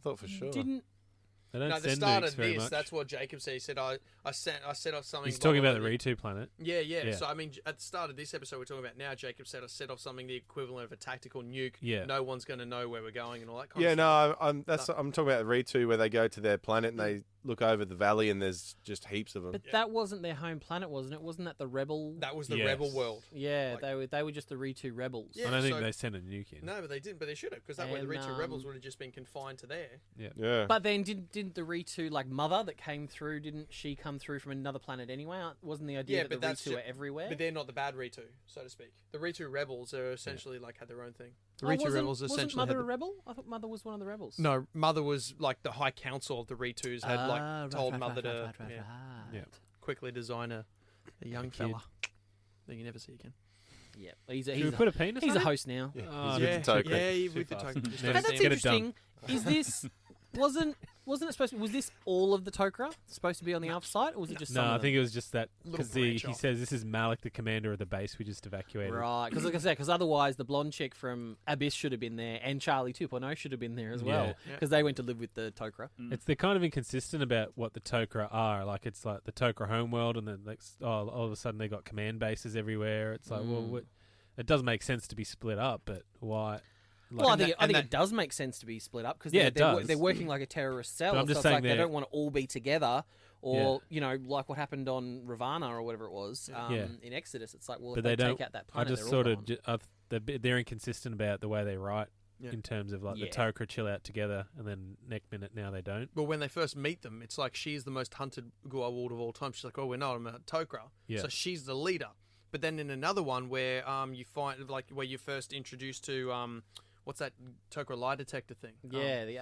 thought for sure. They don't No, the send start nukes of very this, much. that's what Jacob said. He said, I set off something... He's talking about the Ritu planet. Yeah. So, I mean, at the start of this episode we're talking about now, Jacob said I set off something the equivalent of a tactical nuke. Yeah. No one's going to know where we're going and all that kind of stuff. No, I'm talking about the Ritu where they go to their planet and they look over the valley and there's just heaps of them. But that wasn't their home planet, wasn't it? Wasn't that the rebel? That was the rebel world. Yeah, they were just the Ritu rebels. Yeah, I don't think they sent a nuke in. No, but they didn't. But they should have, because that way the Ritu rebels would have just been confined to there. Yeah. But then didn't the Ritu mother that came through? Didn't she come through from another planet anyway? Wasn't the idea that the Ritu are everywhere? But they're not the bad Ritu, so to speak. The Ritu rebels are essentially had their own thing. The Ritu rebels essentially wasn't Mother a rebel? I thought Mother was one of the rebels. No, Mother was like the High Council of the Ritus had told Mother to quickly design a young fella that you never see again. Yeah, he's put a penis. He's a host now. He's with the Tok'ra. Yeah, with the Tok'ra. And that's interesting. Is this wasn't it supposed to? Was this all of the Tok'ra supposed to be on the alpha side, or was it just some No, of I them? think it was just that because he branch off. says this is Malik, the commander of the base we just evacuated. Right, because like I said, because otherwise the blonde chick from Abyss should have been there, and Charlie 2.0 should have been there as well, because they went to live with the Tok'ra. They're kind of inconsistent about what the Tok'ra are. Like it's like the Tok'ra homeworld, and then all of a sudden they got command bases everywhere. It's like, it does make sense to be split up, but why? Well, I think it does make sense to be split up because they're working like a terrorist cell. But I'm so just it's saying like they don't want to all be together, or like what happened on Ravana or whatever it was in Exodus. It's like, well, if they take out that planet, I just sort of they're inconsistent about the way they write in terms of like the Tok'ra chill out together, and then next minute now they don't. Well, when they first meet them, it's like she's the most hunted Goa'uld of all time. She's like, oh, we're not, I'm a Tok'ra. Yeah. So she's the leader. But then in another one where you find where you're first introduced to what's that Tok'ra lie detector thing? Yeah, the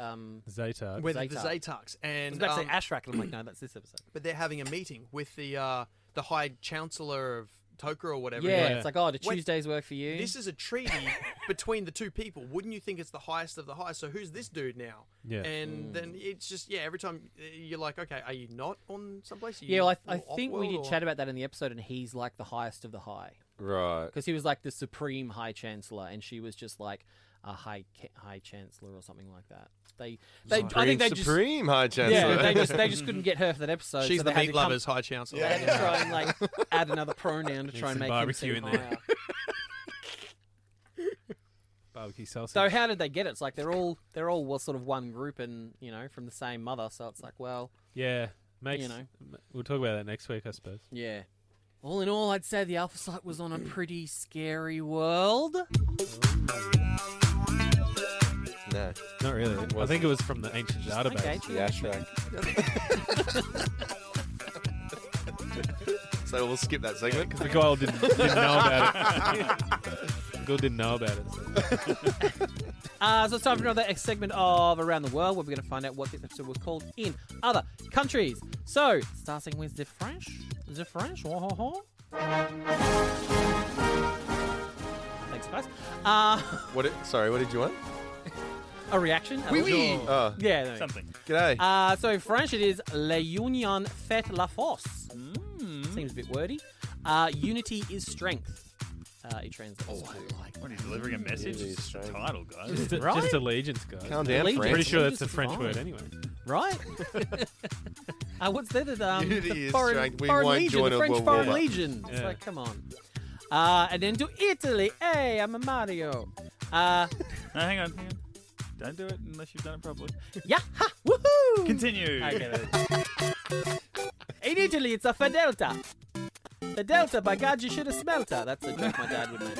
Zaytark. With the Zaytarks. And I was about to say Ashrak, and I'm like, no, that's this episode. But they're having a meeting with the High Chancellor of Tok'ra or whatever. Yeah, You're like, it's like, oh, do Wait, Tuesdays work for you? this is a treaty between the two people. Wouldn't you think it's the highest of the high? So who's this dude now? Yeah. And then it's just, every time you're like, okay, are you not on someplace? Are you Yeah, well, I off think we world, did or- chat about that in the episode, and he's like the highest of the high. Right. Because he was like the supreme high chancellor, and she was just like a high chancellor or something like that. I think they just Supreme High Chancellor. yeah they just couldn't get her for that episode. She's so the they had meat to come- lovers high chancellor. They had to try and like add another pronoun to try and some make him barbecue seem in there. higher. Barbecue sausage. So how did they get it? It's like they're all sort of one group and from the same mother. So it's like, well, yeah, makes. You know. We'll talk about that next week, I suppose. yeah. All in all, I'd say the Alpha Site was on a pretty scary world. No. Not really. I think it was from the ancient database. Okay. The Ashrak. So we'll skip that segment. The guy didn't know about it. The guy didn't know about it. So it's time for another segment of Around the World, where we're going to find out what this episode was called in other countries. So, starting with the French. The French. Thanks, guys. Sorry, what did you want? A reaction? Oui, oui. Oh, Yeah. No. Something. g'day. So French, it is La Union fait la force. Seems a bit wordy. Unity is strength. It translates. When he's delivering a message, Yeah, it's just a strange. title, guys. Right? Just allegiance, guys. Calm down, Allegiance. France. Pretty sure that's a Allegiance French is word fine. anyway. Right? What's that? Unity is Foreign, strength. We foreign won't Legion, join the a French World Foreign War. Legion. It's Yeah. like, come on. And then to Italy. Hey, I'm a Mario. No, hang on. Don't do it unless you've done it properly. Yeah, ha, woohoo! Continue. Okay, in Italy, it's a Fedelta. Fedelta, by God, you should have smelt her. That's a joke my dad would make.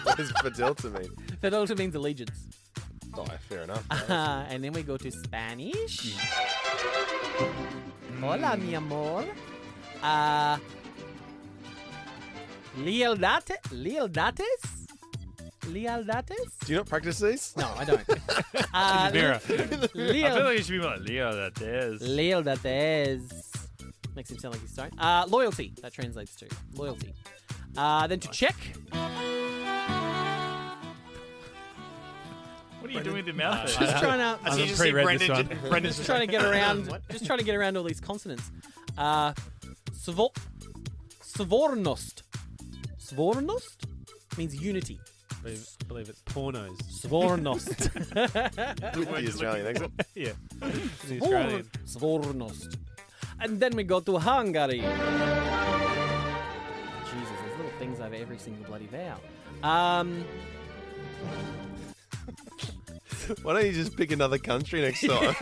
What does Fidelta mean? Fedelta means allegiance. Oh, fair enough. And then we go to Spanish. Hola, mi amor. Lealdates? Do you not practice these? No, I don't. Mirror. I feel like it should be more like Leo that is. Lealdates. Makes him sound like he's stoned. Loyalty. That translates to loyalty. Then to check. What are you doing with your mouth? Just there? trying to. I haven't pre-read this one. Brendan's Just trying to get around. Just trying to get around all these consonants. Svornost. Svornost means unity. I believe it's pornos. Svornost. The Australian accent. Yeah. The Australian. Svornost. And then we go to Hungary. Jesus, there's little things over every single bloody vowel. Why don't you just pick another country next time?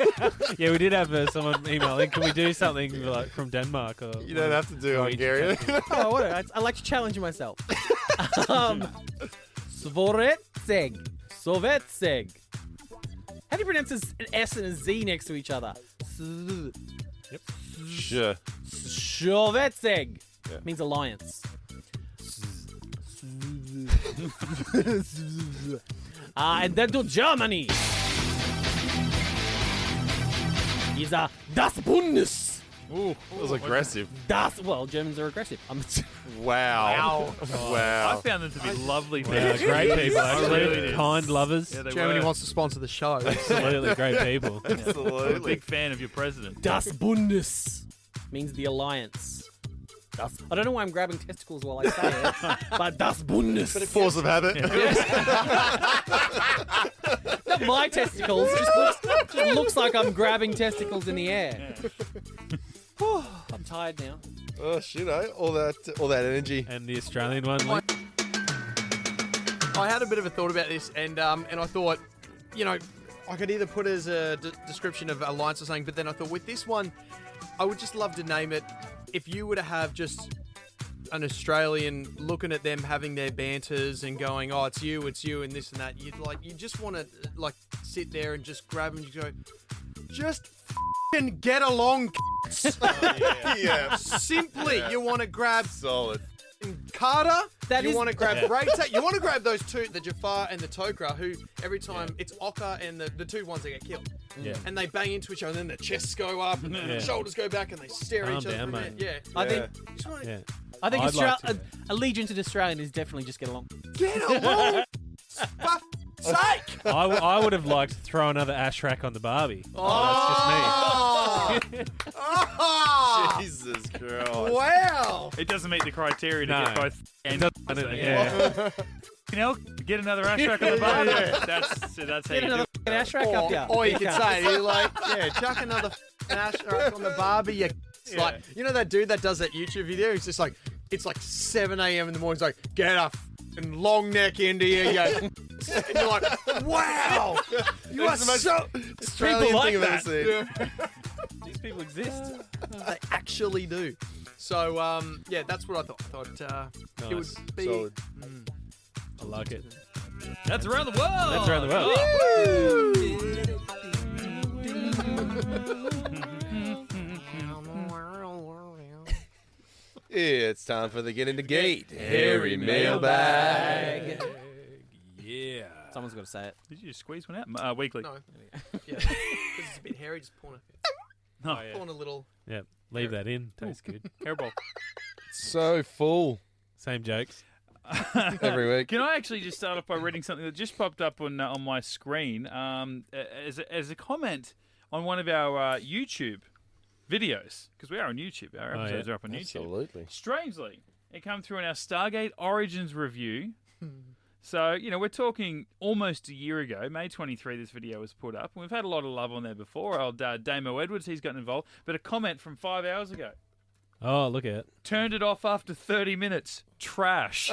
Yeah, we did have someone email in. Can we do something like from Denmark? Or You don't have to do Hungarian. Oh, whatever. I like to challenge myself. Svoretseg. Sovetseg. How do you pronounce an S and a Z next to each other? Sure. Sovetseg Yeah. means alliance. And then to Germany. Is a Das Bundes. Ooh, That was aggressive. Well, Germans are aggressive. Wow. I Wow. found them to be lovely Yeah, people. great people, I actually. really did. Kind lovers. Yeah, they Germany were. wants to sponsor the show. Absolutely great people. I'm a Absolutely. big fan of your president. Das Bundes means the alliance. I don't know why I'm grabbing testicles while I say it, but Das Bundes. Force of habit. Not my testicles. Just looks like I'm grabbing testicles in the air. I'm tired now. Oh, shit, eh? All that energy. And the Australian one. I had a bit of a thought about this, and I thought, I could either put it as a description of alliance or something, but then I thought with this one, I would just love to name it. If you were to have just an Australian looking at them having their banters and going, "Oh, it's you," and this and that, you just want to sit there and just grab them and go, just f***ing get along. Yeah. Simply, you want to grab Solid. Carter. That you is- want to grab Yeah. Rayta. You want to grab those two, the Jaffa and the Tok'ra, who every time it's Oka and the two ones that get killed. Yeah. and they bang into each other, and then their chests go up, and their shoulders go back, and they stare at each other. down, for a mate. minute. Yeah, I think Yeah. I think I'd like to. allegiance to Australian is definitely just get along. Get along, for fuck's sake! I would have liked to throw another ash rack on the Barbie. Oh, That's just me. oh, Jesus Christ. wow! It doesn't meet the criteria to No. get both. Yeah. You know, get another ash rack on the bar. Yeah. That's how Get you do another it. fucking ash rack up here. Or you could say, you're like, chuck another ash rack on the Barbie. It's like, you know that dude that does that YouTube video? He's just like, it's like 7 a.m. in the morning. He's like, get a fucking long neck into you. And you're like, wow, you are so. Australian like thing I've ever seen. These people exist. They actually do. So, yeah, that's what I thought. It would Nice. be. Solid. I like it. That's around the world. That's around the world. It's time for the Get Into Geek. Hairy mailbag. Yeah. Someone's got to say it. Did you just squeeze one out? Weekly. No. Yeah. Because it's a bit hairy, just pawn Oh, a little. Yeah. Leave that in. Tastes good. Hairball. So full Same jokes. every week. Can I actually just start off by reading something that just popped up on my screen as a comment on one of our YouTube videos, because we are on YouTube. Our episodes are up on YouTube. Absolutely. Strangely, it came through in our Stargate Origins review. So, we're talking almost a year ago, May 23, this video was put up. And we've had a lot of love on there before. Old Damo Edwards, he's gotten involved. But a comment from 5 hours ago. Oh, look at it. Turned it off after 30 minutes. Trash.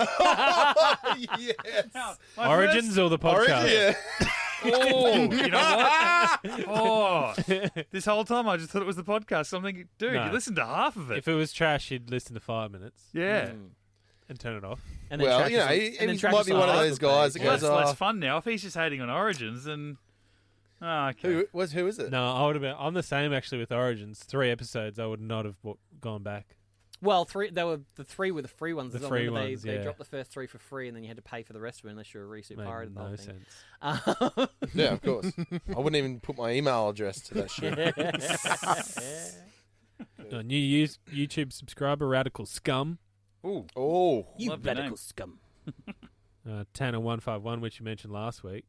Yes. Now, my Origins or the podcast? Yeah. Oh, you know what? Oh, this whole time I just thought it was the podcast. I'm thinking, dude, No. you listened to half of it. If it was trash, you'd listen to 5 minutes Yeah. and turn it off. And then Well, trash you know, us on- he and then trash might us be on one of our those Facebook guys page. that Well, goes, that's less fun now. If he's just hating on Origins, then... Oh, okay. Who is it? No, I would have been. I'm the same actually with Origins. 3 episodes, I would not have gone back. Well, the three were the free ones. The as well. free Remember ones, they yeah. dropped the first 3 for free, and then you had to pay for the rest of it unless you're a Rhys Made pirate. no thing. sense. Yeah, of course. I wouldn't even put my email address to that shit. New YouTube subscriber, Radical Scum. Ooh. Oh. You Love the radical name. scum. Tanner151, which you mentioned last week.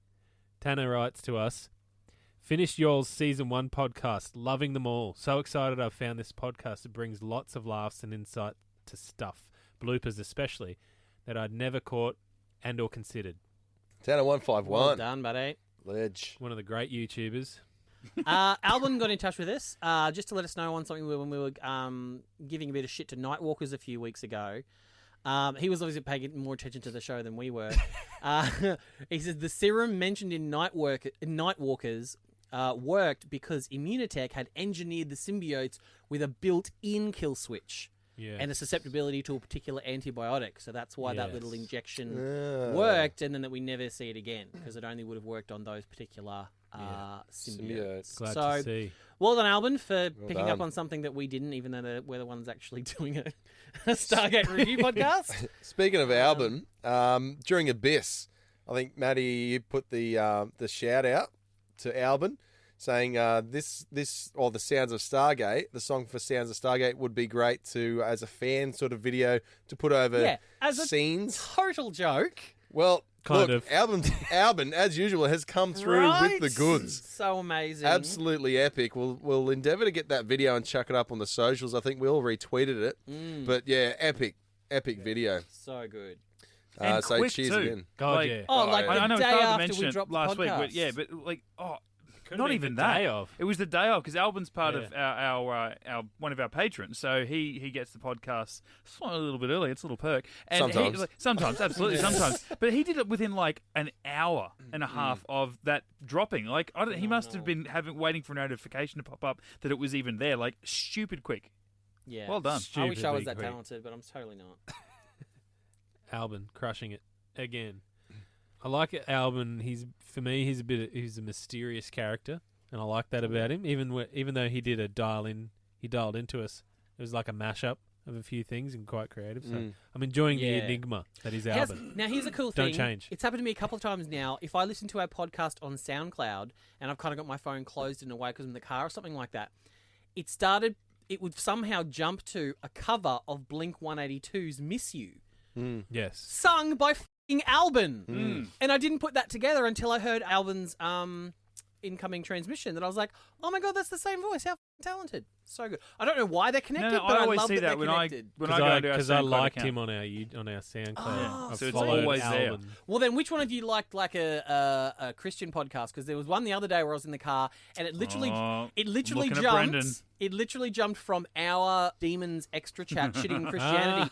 Tanner writes to us, finished y'all's Season 1 podcast. Loving them all. So excited I've found this podcast that brings lots of laughs and insight to stuff, bloopers especially, that I'd never caught and or considered. Tanner Well 151. done, buddy. Ledge. One of the great YouTubers. Albin got in touch with us just to let us know on something when we were giving a bit of shit to Nightwalkers a few weeks ago. He was obviously paying more attention to the show than we were. He says the serum mentioned in Nightwalkers worked because Immunotech had engineered the symbiotes with a built-in kill switch Yeah. and a susceptibility to a particular antibiotic. So that's why that little Yes. injection Ah. worked, and then that we never see it again because it only would have worked on those particular symbiotes. Symbiotes. Glad to see. Well done, Albin, for picking up done. on something that we didn't, even though we're the ones actually doing a Stargate review podcast. Speaking of Albin, during Abyss, I think Maddie, you put the shout out to Albin, saying this or the Sounds of Stargate, the song for Sounds of Stargate would be great to as a fan sort of video to put over Yeah, as a scenes. total joke. Well, Kind look, of. Albin, as usual, has come through Right? with the goods. So amazing. Absolutely epic. We'll endeavour to get that video and chuck it up on the socials. I think we all retweeted it. But yeah, epic video. So good. And So quick cheers too. again. God, Like- yeah. Oh, like yeah. the I know day Father after mentioned we it dropped the last week, podcast. but yeah, but like, Could've not been even the that. day of. It was the day off because Albin's part of our one of our patrons, so he gets the podcast a little bit early. It's a little perk. And Sometimes. sometimes, absolutely, sometimes. But he did it within like an hour and a half of that dropping. Like he must have been waiting for a notification to pop up that it was even there. Like stupid quick. Yeah. Well done. I wish I was Stupidly that quick. talented, but I'm totally not. Albin crushing it again. I like it, Albin. He's a mysterious character, and I like that about him. Even though he dialed into us, it was like a mashup of a few things and quite creative. So I'm enjoying the enigma that is Albin. Now, here's a cool thing. Don't change. It's happened to me a couple of times now. If I listen to our podcast on SoundCloud and I've kind of got my phone closed in a way because I'm in the car or something like that, it would somehow jump to a cover of Blink-182's Miss You, Yes. sung by f***ing Albin. And I didn't put that together until I heard Albin's incoming transmission. That I was like, oh my God, that's the same voice. How f***ing talented. So good. I don't know why they're connected, but I always love see that that they're when connected. I go into our Because I SoundCloud liked account. him on our SoundCloud. Oh, I've so it's followed always there. Albin. Well, then, which one of you liked like a Christian podcast? Because there was one the other day where I was in the car, and it literally looking at jumped. Brendan. It literally jumped from our demons extra chat shitting Christianity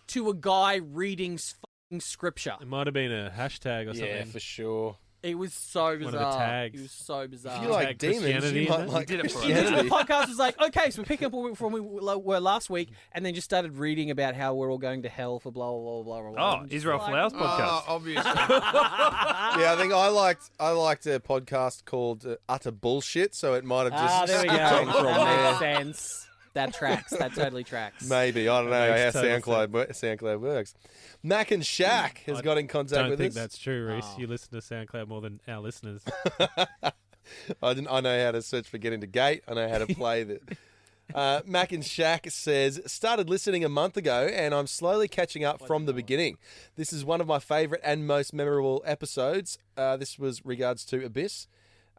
to a guy reading fucking scripture. It might have been a hashtag or something. Yeah, for sure. It was so bizarre. One of the tags. It was so bizarre. If you like Tag demons, Christianity you in might it? like You did it for us. Literally, Christianity. the podcast was like, okay, so we're picking up where we were last week, and then just started reading about how we're all going to hell for blah blah blah blah blah. Oh, Israel Flowers podcast. Obviously. Yeah, I think I liked a podcast called Utter Bullshit, so it might have just there we go. skipped on from That there. makes sense. That tracks. That totally tracks. Maybe. I don't know That how makes total SoundCloud works. Mac and Shaq has got in contact Don't with think us. that's true, Rhys. Oh. You listen to SoundCloud more than our listeners. I know how to search for Get Into Gate. I know how to play the. Mac and Shaq says, started listening a month ago and I'm slowly catching up from the beginning. This is one of my favourite and most memorable episodes. This was regards to Abyss.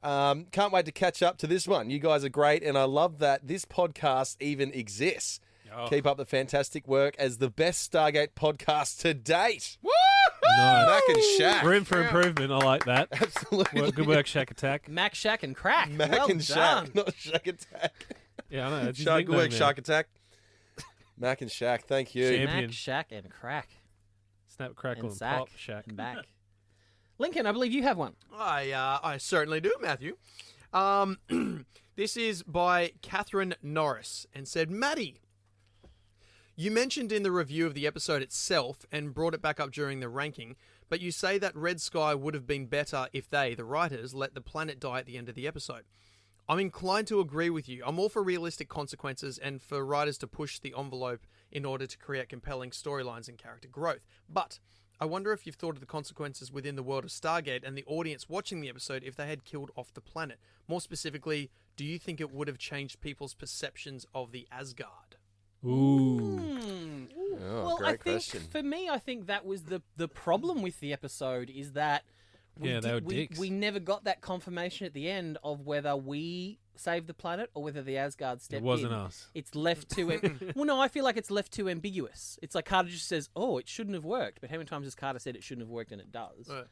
Can't wait to catch up to this one. You guys are great and I love that this podcast even exists. Oh. Keep up the fantastic work as the best Stargate podcast to date. Woo! Nice. Mac and Shaq. Room for improvement. I like that. Absolutely. Good work, Shack Attack. Mac, Shack, and Crack. Mac well and done. Shaq, not Shaq Attack. Yeah, I know. It's his Shark, good nickname work, now. Shark Attack. Mac and Shaq, thank you. Champion. Mac, Shack, and Crack. Snap, crackle, And and Sack. pop. Shack. And back. Lincoln, I believe you have one. I certainly do, Matthew. This is by Catherine Norris and said, Maddie, you mentioned in the review of the episode itself and brought it back up during the ranking, but you say that Red Sky would have been better if they, the writers, let the planet die at the end of the episode. I'm inclined to agree with you. I'm all for realistic consequences and for writers to push the envelope in order to create compelling storylines and character growth. But I wonder if you've thought of the consequences within the world of Stargate and the audience watching the episode if they had killed off the planet. More specifically, do you think it would have changed people's perceptions of the Asgard? Ooh. Oh, Well, great I think question. for me, I think that was the problem with the episode is that Yeah, they were dicks. we never got that confirmation at the end of whether we saved the planet or whether the Asgard stepped It wasn't in. us. It's left too. Well, no, I feel like it's left too ambiguous. It's like Carter just says, "Oh, it shouldn't have worked," but how many times has Carter said it shouldn't have worked and it does? Right.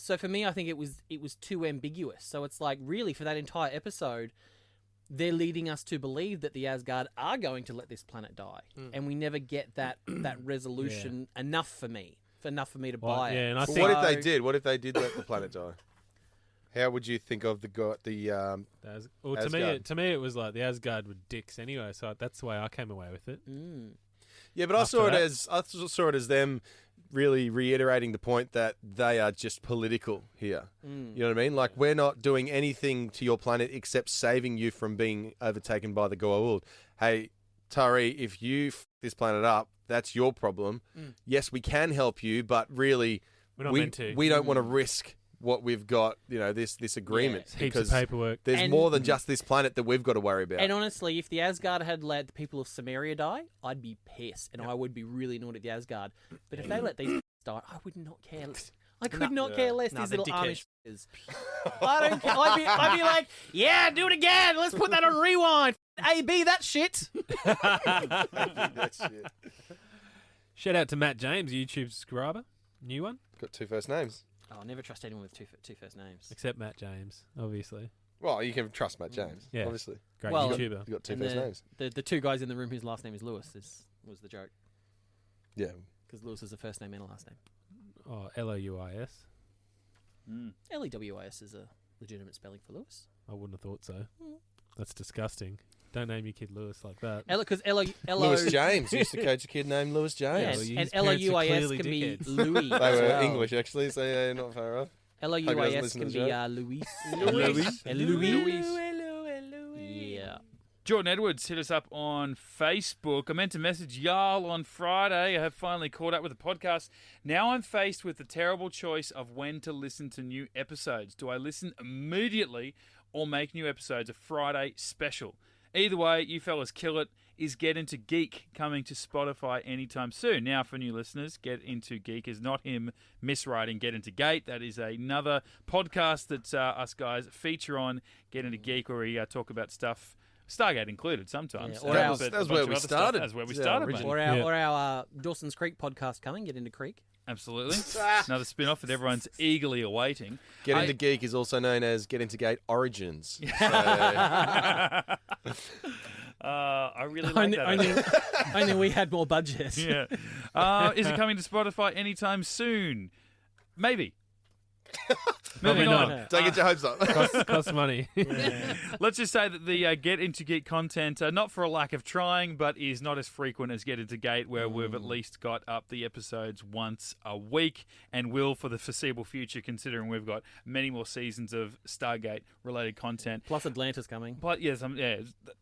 So for me, I think it was too ambiguous. So it's like really for that entire episode, they're leading us to believe that the Asgard are going to let this planet die, and we never get that resolution enough for me to Well, buy yeah, it. and I But think what if they did? What if they did let the planet die? How would you think of the well, Asgard. to me, it was like the Asgard were dicks anyway. So that's the way I came away with it. Yeah, but I After saw that. it as them really reiterating the point that they are just political here. You know what I mean? Like we're not doing anything to your planet except saving you from being overtaken by the Goa'uld. Hey, Tari, if you f this planet up, that's your problem. Yes, we can help you, but really, We're not meant to. we don't want to risk what we've got. You know, this agreement It's heaps because of paperwork. there's And- more than just this planet that we've got to worry about. And honestly, if the Asgard had let the people of Samaria die, I'd be pissed, and I would be really annoyed at the Asgard. But if they let these die, I would not care. I could not care less. No, These they're little dickheads. Amish I don't care. I'd be like, yeah, do it again. Let's put that on rewind. A-B that shit. That shit. Shout out to Matt James, YouTube subscriber, new one, Got two first names. Oh, I'll never trust anyone with two first names. except Matt James, obviously. Well, you can trust Matt James, Yeah. obviously. Great Well, YouTuber. You got two And first names. the two guys in the room whose last name is Lewis was the joke. Yeah. Because Lewis is a first name and a last name. Oh, Louis. L-E-W-I-S is a legitimate spelling for Lewis. I wouldn't have thought so. That's disgusting. Don't name your kid Lewis like that. Because Lewis James. Used to coach a kid named Lewis James. Yes, Well, and his parents are L-O-U-I-S clearly can be dickheads. Louis. They as were well. English, actually, so yeah, not far off. L-O-U-I-S listen can to be the Luis. Louis. And Louis. Yeah. Jordan Edwards hit us up on Facebook. I meant to message y'all on Friday. I have finally caught up with the podcast. Now I'm faced with the terrible choice of when to listen to new episodes. Do I listen immediately or make new episodes a Friday special? Either way, you fellas kill it. Is Get Into Geek coming to Spotify anytime soon? Now, for new listeners, Get Into Geek is not him miswriting Get Into Gate. That is another podcast that us guys feature on Get Into Geek, where we talk about stuff, Stargate included sometimes. Yeah, that was where we started. That's where we started, mate. Or our Dawson's Creek podcast coming, Get Into Creek. Absolutely. Another spin-off that everyone's eagerly awaiting. Get Into Geek is also known as Get Into Gate Origins. So, I really like that. Only we had more budget. Yeah. Is it coming to Spotify anytime soon? Maybe. Probably Moving on. not. don't get your hopes up. Costs money. Let's just say that the Get Into Geek content, not for a lack of trying, but is not as frequent as Get Into Gate, where we've at least got up the episodes once a week, and will for the foreseeable future, considering we've got many more seasons of Stargate-related content. Plus Atlantis coming. But yes,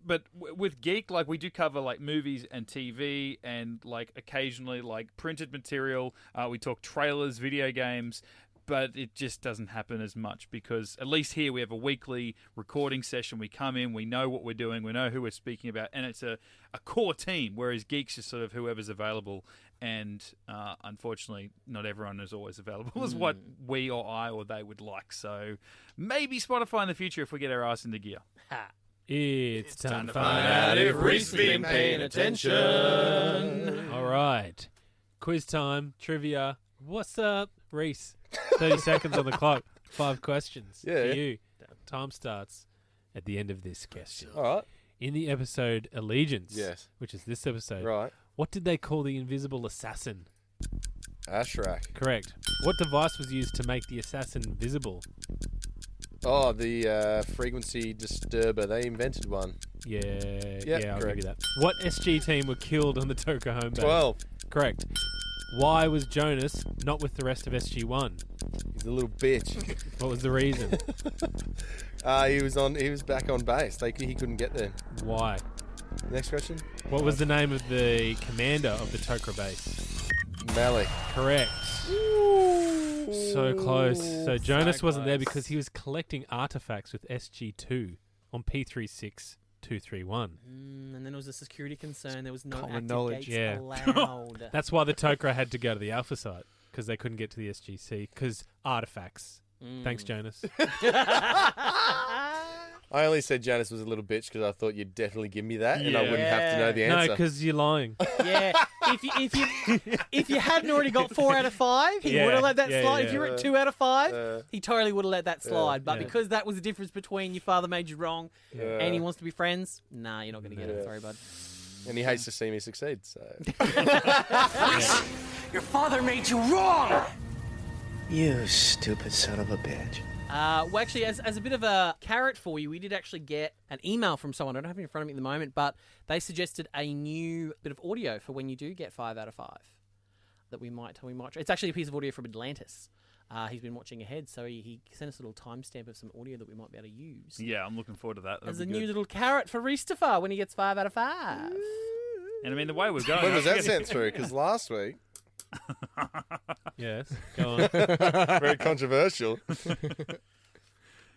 but with Geek, like, we do cover like movies and TV, and like occasionally like printed material. We talk trailers, video games. But it just doesn't happen as much because at least here we have a weekly recording session. We come in, we know what we're doing, we know who we're speaking about, and it's a core team, whereas Geeks is sort of whoever's available. And unfortunately, not everyone is always available as what we or I or they would like. So maybe Spotify in the future if we get our ass into gear. It's time to find out if Rhys been paying attention. All right. Quiz time, trivia. What's up, Rhys? 30 seconds on the clock. 5 questions Yeah, for yeah. you. Time starts at the end of this question. All right. In the episode Allegiance, Yes. which is this episode, Right. what did they call the invisible assassin? Ashrak. Correct. What device was used to make the assassin visible? Oh, the frequency disturber. They invented one. Yeah, Yep, I'll correct. give you that. What SG team were killed on the Tok'ra home base? 12. Correct. Why was Jonas not with the rest of SG-1? He's a little bitch. What was the reason? He was back on base. He couldn't get there. Why? Next question. What was the name of the commander of the Tok'ra base? Malik. Correct. So close. So Jonas wasn't there because he was collecting artifacts with SG-2 on P-36231. And then there was a security concern. There was no common active knowledge. gates Yeah. allowed. That's why the Tok'ra had to go to the Alpha site, because they couldn't get to the SGC, because artifacts. Thanks, Jonas. I only said Jonas was a little bitch because I thought you'd definitely give me that, and I Yeah. wouldn't have to know the No, answer. because you're lying. Yeah, if you hadn't already got 4 out of 5, he Yeah, would have let that yeah, slide. yeah. If you were at 2 out of 5, Uh, he totally would have let that slide. But yeah. because that was the difference between your father made you wrong Yeah. and he wants to be friends, nah, you're not going to get Yeah. it. Sorry, bud. and he hates to see me succeed. So Your father made you wrong! You stupid son of a bitch. Well, actually, as a bit of a carrot for you, we did actually get an email from someone. I don't have it in front of me at the moment, but they suggested a new bit of audio for when you do get 5 out of 5 that we might. It's actually a piece of audio from Atlantis. He's been watching ahead, so he sent us a little timestamp of some audio that we might be able to use. Yeah, I'm looking forward to that. As That'll a be new good. little carrot for Rhys when he gets 5 out of 5. And I mean, the way we're going. when was I that forget- sent through? Because last week, Yes. Go on. very controversial.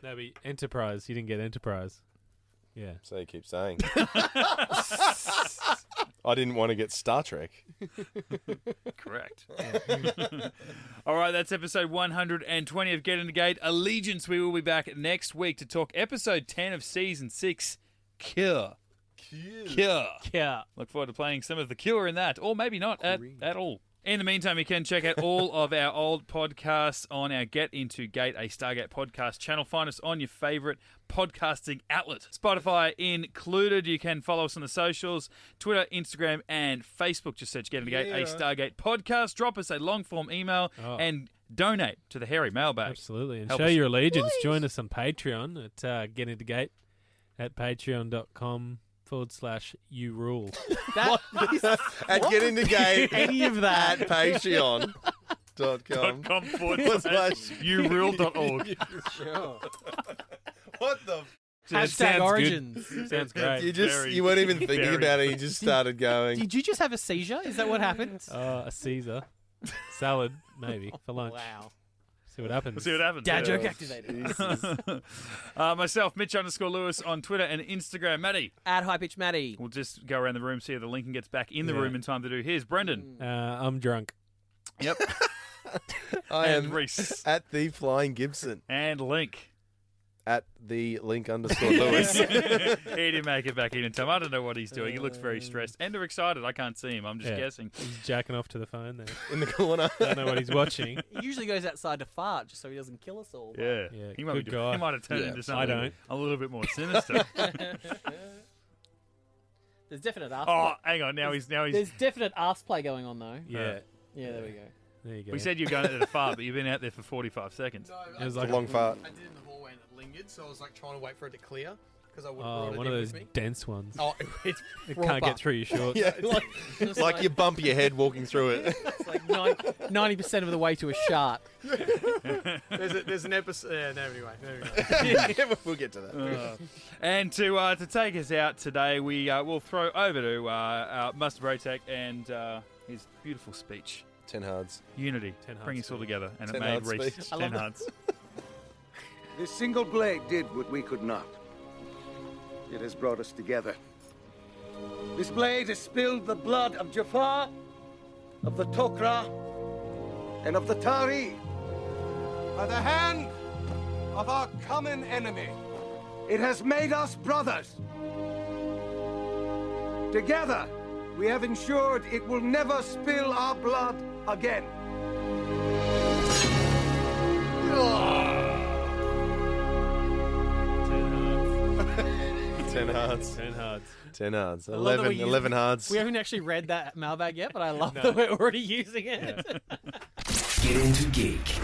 No, but Enterprise. You didn't get Enterprise. Yeah. So you keep saying. I didn't want to get Star Trek. Correct. All right, that's episode 120 of Get Into Gate Allegiance. We will be back next week to talk episode 10 of season 6, Cure. Yeah. Look forward to playing some of the Cure in that, or maybe not at all. In the meantime, you can check out all of our old podcasts on our Get Into Gate, a Stargate podcast channel. Find us on your favourite podcasting outlet, Spotify included. You can follow us on the socials, Twitter, Instagram, and Facebook. Just search Get Into Gate, a Stargate podcast. Drop us a long-form email and donate to the Hairy Mailbag. Absolutely. And Help show us. your allegiance. Join us on Patreon at Get Into Gate at patreon.com/you rule. That At Get Into Gate any of that. at Patreon.com. .com/youreal.org. What the It Hashtag sounds good. Origins. Sounds great. You weren't even thinking very about it. You just started going. Did you just have a seizure? Is that what happened? A Caesar salad, maybe for lunch. Wow. See what happens. We'll see what happens. Dad Yeah. joke activated. Myself, Mitch_Lewis on Twitter and Instagram. Matty, At High Pitch Matty. we'll just go around the room, see if the Lincoln gets back in the Yeah. room in time to do his. Brendan. I'm drunk. Yep. I and am Rhys. at the Flying Gibson. And Link. At the Link_Lewis. He didn't make it back in time. I don't know what he's doing. He looks very stressed and excited. I can't see him. I'm just Yeah. guessing. He's jacking off to the phone there. In the corner. Don't know what he's watching. He usually goes outside to fart just so he doesn't kill us all. Yeah. Yeah, He might, good be guy. he might have turned Yeah. into something I don't. a little bit more sinister. There's definite ass Oh, play. hang on. Now he's. There's definite ass play going on though. Yeah. Yeah, there we go. There you go. We said you're going out there far, but you've been out there for 45 seconds. No, It was I, like a long fart. I did it in the hallway and it lingered, so I was like trying to wait for it to clear because I would have Oh, brought it one in of with those me. dense ones. Oh, it's It proper. can't get through your shorts. Yeah, It's like you bump your head walking through it. It's like 90% of the way to a shark. There's an episode. Yeah, no, anyway. Yeah, we'll get to that. And to take us out today, we will throw over to Muster Brotek and his beautiful speech. 10 hards. Unity. 10 hearts Bring us all together. And it 10 made hard Rhys speech. 10 hearts. This single blade did what we could not. It has brought us together. This blade has spilled the blood of Jaffa, of the Tok'ra, and of the Tari. By the hand of our common enemy. It has made us brothers. Together, we have ensured it will never spill our blood again. 10 hards. 10 hards. 10 hards. love that 11, we 11 hards. We haven't actually read that mailbag yet, but I love that we're already using it. Get Into Geek.